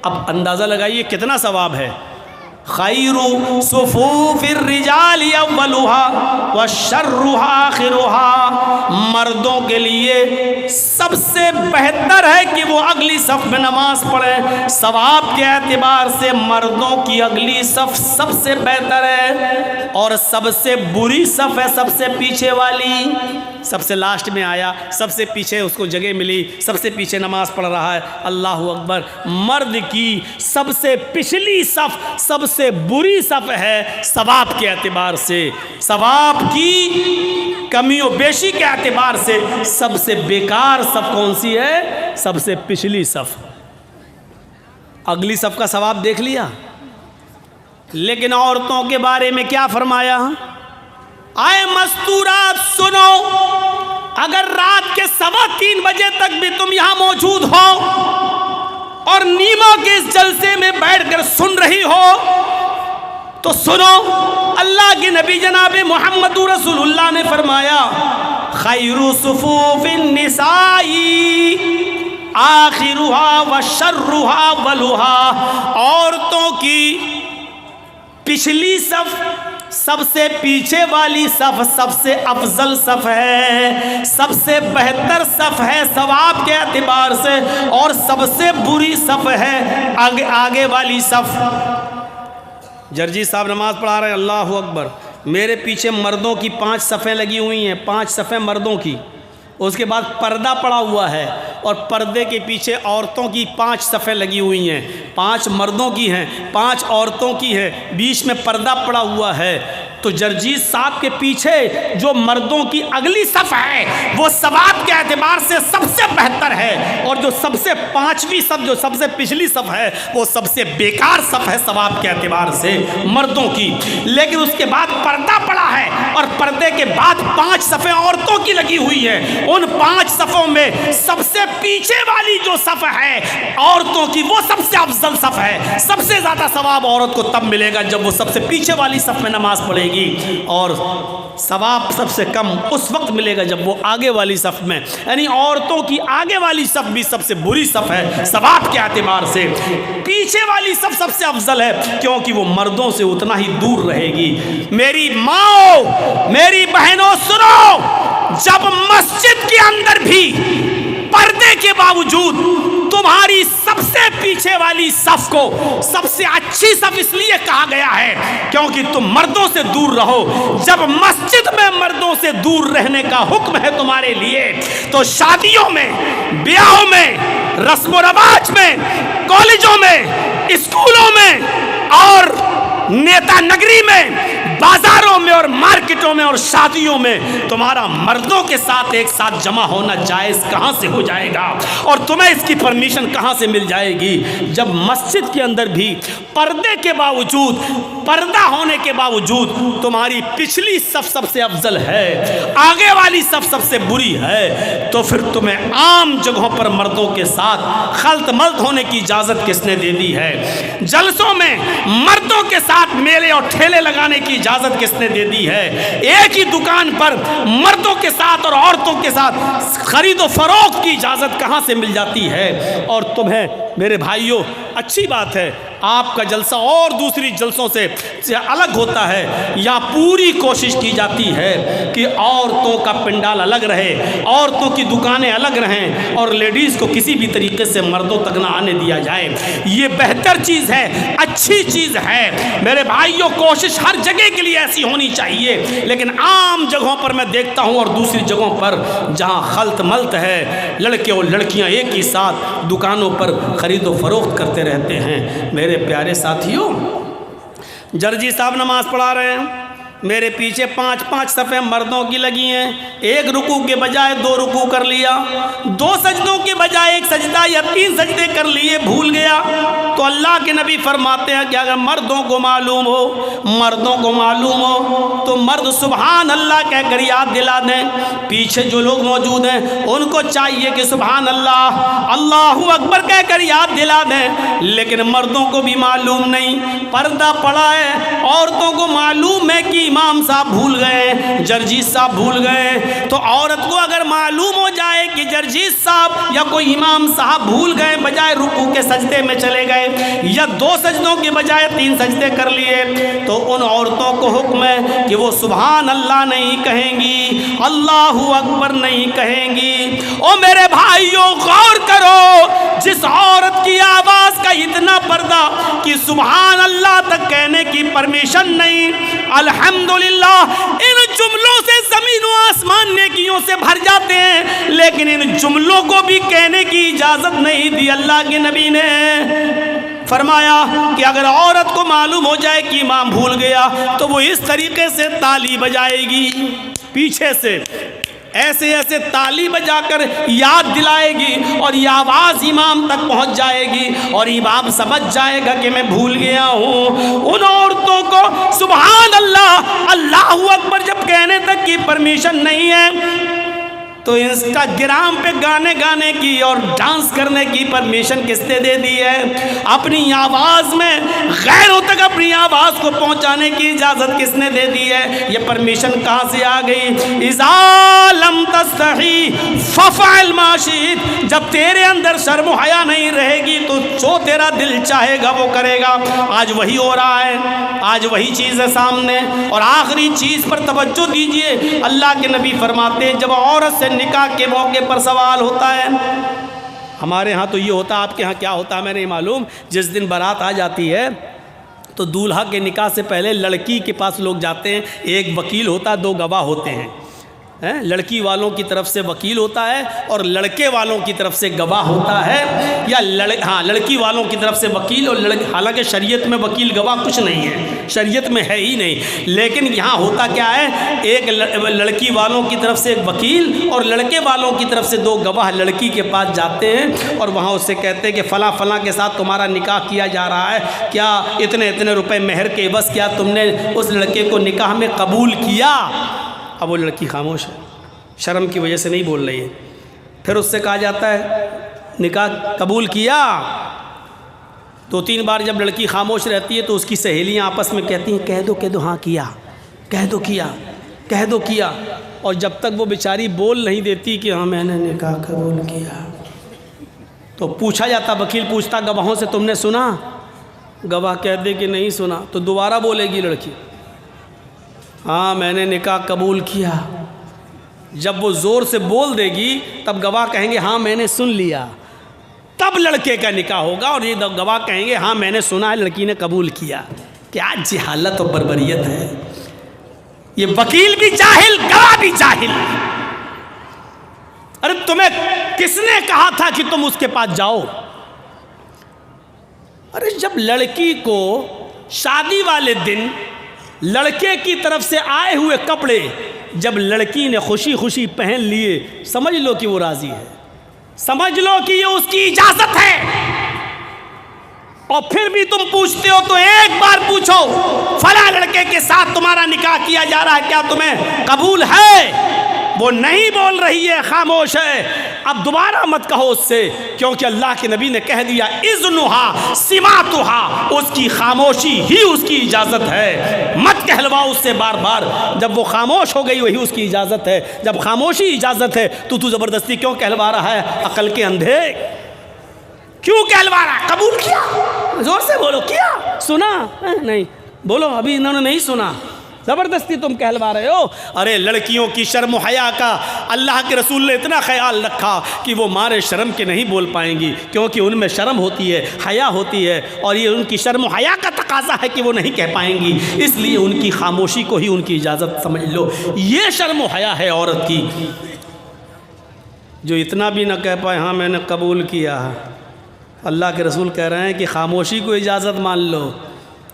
S1: اب اندازہ لگائیے کتنا ثواب ہے۔ خیر صفوف الرجال اولها وشرها آخرها، مردوں کے لیے سب سے بہتر ہے کہ وہ اگلی صف میں نماز پڑھیں، ثواب کے اعتبار سے مردوں کی اگلی صف سب سے بہتر ہے، اور سب سے بری صف ہے سب سے پیچھے والی، سب سے لاسٹ میں آیا، سب سے پیچھے اس کو جگہ ملی، سب سے پیچھے نماز پڑھ رہا ہے، اللہ اکبر۔ مرد کی سب سے پچھلی صف سب سے بری صف ہے ثواب کے اعتبار سے، ثواب کی کمی و بیشی کے اعتبار سے سب سے بیکار صف کون سی ہے؟ سب سے پچھلی صف۔ اگلی صف کا ثواب دیکھ لیا، لیکن عورتوں کے بارے میں کیا فرمایا؟ آئے مستورات سنو، اگر رات کے 3:15 بجے تک بھی تم یہاں موجود ہو اور نیما کے اس جلسے میں بیٹھ کر سن رہی ہو تو سنو، اللہ کے نبی جناب محمد رسول اللہ نے فرمایا خیر صفوف النساء آخرها وشرها اولها، عورتوں کی پچھلی صف سب سے پیچھے والی صف سب سے افضل صف ہے، سب سے بہتر صف ہے ثواب کے اعتبار سے، اور سب سے بری صف ہے آگے والی صف۔ جرجی صاحب نماز پڑھا رہے ہیں، اللہ اکبر، میرے پیچھے مردوں کی 5 صفیں لگی ہوئی ہیں، 5 صفیں مردوں کی، اس کے بعد پردہ پڑا ہوا ہے، اور پردے کے پیچھے عورتوں کی 5 صفیں لگی ہوئی ہیں، 5 مردوں کی ہیں، 5 عورتوں کی ہے، بیچ میں پردہ پڑا ہوا ہے، تو جرجیس صاحب کے پیچھے جو مردوں کی اگلی صف ہے وہ ثواب کے اعتبار سے سب سے بہتر ہے، اور جو سب سے 5ویں صف، جو سب سے پچھلی صف ہے، وہ سب سے بیکار صف ہے ثواب کے اعتبار سے مردوں کی۔ لیکن اس کے بعد پردہ پڑا ہے، اور پردے کے بعد 5 صفیں عورتوں کی لگی ہوئی ہیں۔ ان 5 صفوں میں سب سے پیچھے والی جو صف ہے عورتوں کی، وہ سب سے افضل صف ہے۔ سب سے زیادہ ثواب عورت کو تب ملے گا جب وہ سب سے پیچھے والی صف میں نماز پڑھے گی، اور ثواب سب سے کم اس وقت ملے گا جب وہ آگے والی صف میں، یعنی عورتوں کی آگے والی صف بھی سب سے بری صف ہے ثواب کے اعتبار سے، پیچھے والی صف سب سے افضل ہے کیونکہ وہ مردوں سے اتنا ہی دور رہے گی۔ میری ماں، میری بہنوں سنو، جب مسجد کے اندر بھی پردے کے باوجود تمہاری سب سے پیچھے والی صف کو سب سے اچھی صف اس لیے کہا گیا ہے کیونکہ تم مردوں سے دور رہو۔ جب مسجد میں مردوں سے دور رہنے کا حکم ہے تمہارے لیے، تو شادیوں میں، بیاہوں میں، رسم و رواج میں، کالجوں میں، اسکولوں میں اور نیتا نگری میں، بازاروں میں اور مارکیٹوں میں اور شادیوں میں تمہارا مردوں کے ساتھ ایک ساتھ جمع ہونا جائز کہاں سے ہو جائے گا، اور تمہیں اس کی پرمیشن کہاں سے مل جائے گی جب مسجد کے اندر بھی پردے کے باوجود، پردہ ہونے کے باوجود تمہاری پچھلی صف سب سے افضل ہے، آگے والی صف سب سے بری ہے، تو پھر تمہیں عام جگہوں پر مردوں کے ساتھ خلط ملط ہونے کی اجازت کس نے دے دی ہے؟ جلسوں میں مردوں کے ساتھ میلے اور ٹھیلے لگانے کی اجازت کس نے دے دی ہے؟ ایک ہی دکان پر مردوں کے ساتھ اور عورتوں کے ساتھ خرید و فروخت کی اجازت کہاں سے مل جاتی ہے؟ اور تمہیں میرے بھائیوں، اچھی بات ہے آپ کا جلسہ اور دوسری جلسوں سے الگ ہوتا ہے، یہاں پوری کوشش کی جاتی ہے کہ عورتوں کا پنڈال الگ رہے، عورتوں کی دکانیں الگ رہیں، اور لیڈیز کو کسی بھی طریقے سے مردوں تک نہ آنے دیا جائے۔ یہ بہتر چیز ہے، اچھی چیز ہے میرے بھائیوں، کوشش ہر جگہ کے لیے ایسی ہونی چاہیے، لیکن عام جگہوں پر میں دیکھتا ہوں اور دوسری جگہوں پر جہاں خلط ملط ہے، لڑکے اور لڑکیاں ایک ہی ساتھ دکانوں پر خرید و فروخت کرتے رہتے ہیں۔ میرے پیارے ساتھیوں، جرجی صاحب نماز پڑھا رہے ہیں، میرے پیچھے 5 صفیں مردوں کی لگی ہیں، ایک رکوع کے بجائے 2 رکوع کر لیا، 2 سجدوں کے بجائے 1 سجدہ یا 3 سجدے کر لیے، بھول گیا، تو اللہ کے نبی فرماتے ہیں کہ اگر مردوں کو معلوم ہو تو مرد سبحان اللہ کہہ کر یاد دلا دیں۔ پیچھے جو لوگ موجود ہیں ان کو چاہیے کہ سبحان اللہ، اللہ اکبر کہہ کر یاد دلا دیں، لیکن مردوں کو بھی معلوم نہیں، پردہ پڑا ہے، عورتوں کو معلوم ہے کہ امام صاحب بھول گئے، جرجیس صاحب بھول گئے، تو عورت کو اگر معلوم ہو جائے کہ جرجیس صاحب یا کوئی امام صاحب بھول گئے، بجائے رکوع کے سجدے میں چلے گئے یا 2 سجدوں کے بجائے 3 سجدے کر لیے، تو ان عورتوں کو حکم ہے کہ وہ سبحان اللہ نہیں کہیں گی، اللہ اکبر نہیں کہیں گی۔ او میرے بھائیوں، غور کرو، جس عورت کی آواز کا اتنا پردہ کہ سبحان اللہ تک کہنے کی پرمیشن نہیں، الحمدللہ ان جملوں سے زمین و آسمان نیکیوں سے بھر جاتے ہیں، لیکن ان جملوں کو بھی کہنے کی اجازت نہیں دی۔ اللہ کے نبی نے فرمایا کہ اگر عورت کو معلوم ہو جائے کہ امام بھول گیا تو وہ اس طریقے سے تالی بجائے گی، پیچھے سے ایسے تالی بجا کر یاد دلائے گی، اور یہ آواز امام تک پہنچ جائے گی اور امام سمجھ جائے گا کہ میں بھول گیا ہوں۔ ان عورتوں کو سبحان اللہ، اللہ اکبر جب کہنے تک کی پرمیشن نہیں ہے تو انسٹاگرام پہ گانے کی اور ڈانس کرنے کی پرمیشن کس نے دے دی ہے؟ اپنی آواز میں غیروں تک اپنی آواز کو پہنچانے کی اجازت کس نے دے دی ہے؟ یہ پرمیشن کہاں سے آ گئی؟ اذا لم تستحی ففعل ما شئت، جب تیرے اندر شرم و حیا نہیں رہے گی تو جو تیرا دل چاہے گا وہ کرے گا۔ آج وہی ہو رہا ہے، آج وہی چیز ہے سامنے۔ اور آخری چیز پر توجہ دیجئے، اللہ کے نبی فرماتے ہیں جب عورت سے نکاح کے موقع پر سوال ہوتا ہے، ہمارے ہاں تو یہ ہوتا، آپ کے ہاں کیا ہوتا ہے میں نہیں معلوم، جس دن بارات آ جاتی ہے تو دولہا کے نکاح سے پہلے لڑکی کے پاس لوگ جاتے ہیں، ایک وکیل ہوتا ہے، 2 گواہ ہوتے ہیں، لڑکی والوں کی طرف سے وکیل ہوتا ہے اور لڑکے والوں کی طرف سے گواہ ہوتا ہے، یا لڑکی والوں کی طرف سے وکیل اور حالانکہ شریعت میں وکیل گواہ کچھ نہیں ہے، شریعت میں ہے ہی نہیں، لیکن یہاں ہوتا کیا ہے، ایک لڑکی والوں کی طرف سے ایک وکیل اور لڑکے والوں کی طرف سے 2 گواہ لڑکی کے پاس جاتے ہیں اور وہاں اس سے کہتے ہیں کہ فلاں فلاں کے ساتھ تمہارا نکاح کیا جا رہا ہے، کیا اتنے روپے مہر کے عوض کیا تم نے اس لڑکے کو نکاح میں قبول کیا؟ اب وہ لڑکی خاموش ہے، شرم کی وجہ سے نہیں بول رہی ہے۔ پھر اس سے کہا جاتا ہے نکاح قبول کیا؟ 2-3 بار جب لڑکی خاموش رہتی ہے تو اس کی سہیلیاں آپس میں کہتی ہیں کہہ دو ہاں کیا، کہہ دو کیا، اور جب تک وہ بیچاری بول نہیں دیتی کہ ہاں میں نے نکاح قبول کیا تو پوچھا جاتا، وکیل پوچھتا گواہوں سے تم نے سنا؟ گواہ کہہ دے کہ نہیں سنا، تو دوبارہ بولے گی لڑکی ہاں میں نے نکاح قبول کیا۔ جب وہ زور سے بول دے گی تب گواہ کہیں گے ہاں میں نے سن لیا، تب لڑکے کا نکاح ہوگا، اور یہ گواہ کہیں گے ہاں میں نے سنا ہے لڑکی نے قبول کیا۔ کیا جہالت اور بربریت ہے! یہ وکیل بھی جاہل، گواہ بھی جاہل۔ ارے تمہیں کس نے کہا تھا کہ تم اس کے پاس جاؤ؟ ارے جب لڑکی کو شادی والے دن لڑکے کی طرف سے آئے ہوئے کپڑے جب لڑکی نے خوشی خوشی پہن لیے، سمجھ لو کہ وہ راضی ہے، سمجھ لو کہ یہ اس کی اجازت ہے، اور پھر بھی تم پوچھتے ہو تو ایک بار پوچھو فلاں لڑکے کے ساتھ تمہارا نکاح کیا جا رہا ہے، کیا تمہیں قبول ہے؟ وہ نہیں بول رہی ہے، خاموش ہے۔ اب دوبارہ مت کہو اس سے، کیونکہ اللہ کے نبی نے کہہ دیا اذنھا سماعتھا، اس کی خاموشی ہی اس کی اجازت ہے، مت کہلواؤ اس سے بار بار۔ جب وہ خاموش ہو گئی وہی اس کی اجازت ہے، جب خاموشی اجازت ہے تو زبردستی کیوں کہلوا رہا ہے؟ عقل کے اندھے کیوں کہلوا رہا ہے؟ قبول کیا، زور سے بولو، کیا سنا؟ نہیں بولو، ابھی انہوں نے نہیں سنا، زبردستی تم کہلوا رہے ہو۔ ارے لڑکیوں کی شرم و حیا کا اللہ کے رسول نے اتنا خیال رکھا کہ وہ مارے شرم کے نہیں بول پائیں گی، کیونکہ ان میں شرم ہوتی ہے، حیا ہوتی ہے، اور یہ ان کی شرم و حیا کا تقاضا ہے کہ وہ نہیں کہہ پائیں گی، اس لیے ان کی خاموشی کو ہی ان کی اجازت سمجھ لو۔ یہ شرم و حیا ہے عورت کی، جو اتنا بھی نہ کہہ پائے ہاں میں نے قبول کیا۔ اللہ کے رسول کہہ رہے ہیں کہ خاموشی کو اجازت مان لو۔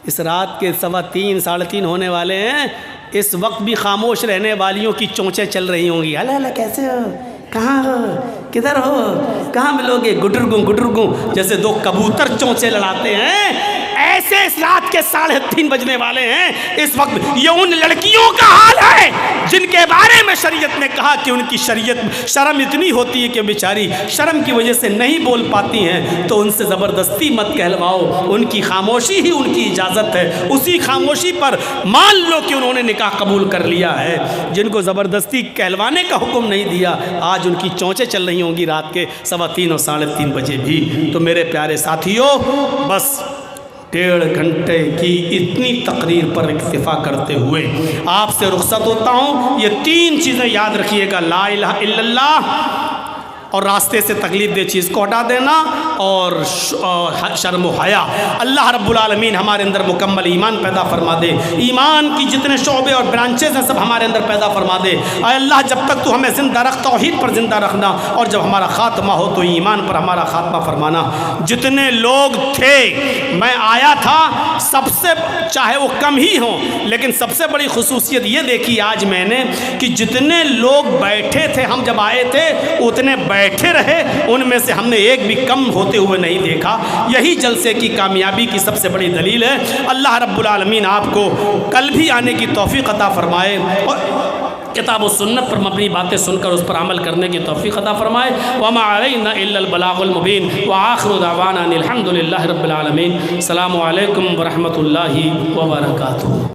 S1: اس رات کے 3:15 ساڑھے 3 ہونے والے ہیں، اس وقت بھی خاموش رہنے والیوں کی چونچیں چل رہی ہوں گی، اللہ اللہ کیسے ہو، کہاں ہو، کدھر ہو، کہاں ملو گے، گٹرگوں جیسے 2 کبوتر چونچیں لڑاتے ہیں، ایسے اس رات کے 3:30 بجنے والے ہیں اس وقت۔ یہ ان لڑکیوں کا حال ہے جن کے بارے میں شریعت نے کہا کہ ان کی شرم اتنی ہوتی ہے کہ بیچاری شرم کی وجہ سے نہیں بول پاتی ہیں، تو ان سے زبردستی مت کہلواؤ، ان کی خاموشی ہی ان کی اجازت ہے، اسی خاموشی پر مان لو کہ انہوں نے نکاح قبول کر لیا ہے۔ جن کو زبردستی کہلوانے کا حکم نہیں دیا، آج ان کی چونچیں چل رہی ہوں گی رات کے 3:15 اور 3:30 بجے بھی۔ تو میرے پیارے ساتھیوں، بس 1.5 گھنٹے کی اتنی تقریر پر اکتفا کرتے ہوئے آپ سے رخصت ہوتا ہوں۔ یہ 3 چیزیں یاد رکھیے گا، لا الہ الا اللہ، اور راستے سے تکلیف دہ چیز کو ہٹا دینا، اور شرم و حیا۔ اللہ رب العالمین ہمارے اندر مکمل ایمان پیدا فرما دے، ایمان کی جتنے شعبے اور برانچز ہیں سب ہمارے اندر پیدا فرما دے۔ اے اللہ جب تک تو ہمیں زندہ رکھ، توحید پر زندہ رکھنا، اور جب ہمارا خاتمہ ہو تو ایمان پر ہمارا خاتمہ فرمانا۔ جتنے لوگ تھے، میں آیا تھا، سب سے چاہے وہ کم ہی ہوں، لیکن سب سے بڑی خصوصیت یہ دیکھی آج میں نے کہ جتنے لوگ بیٹھے تھے، ہم جب آئے تھے اتنے بیٹھے رہے، ان میں سے ہم نے ایک بھی کم ہوتے ہوئے نہیں دیکھا۔ یہی جلسے کی کامیابی کی سب سے بڑی دلیل ہے۔ اللہ رب العالمین آپ کو کل بھی آنے کی توفیق عطا فرمائے، اور کتاب و سنت پر مبنی باتیں سن کر اس پر عمل کرنے کی توفیق عطا فرمائے۔ وما علینا الا البلاغ المبین، وآخر دعوانا الحمد للہ رب العالمین۔ السلام علیکم ورحمۃ اللہ وبرکاتہ۔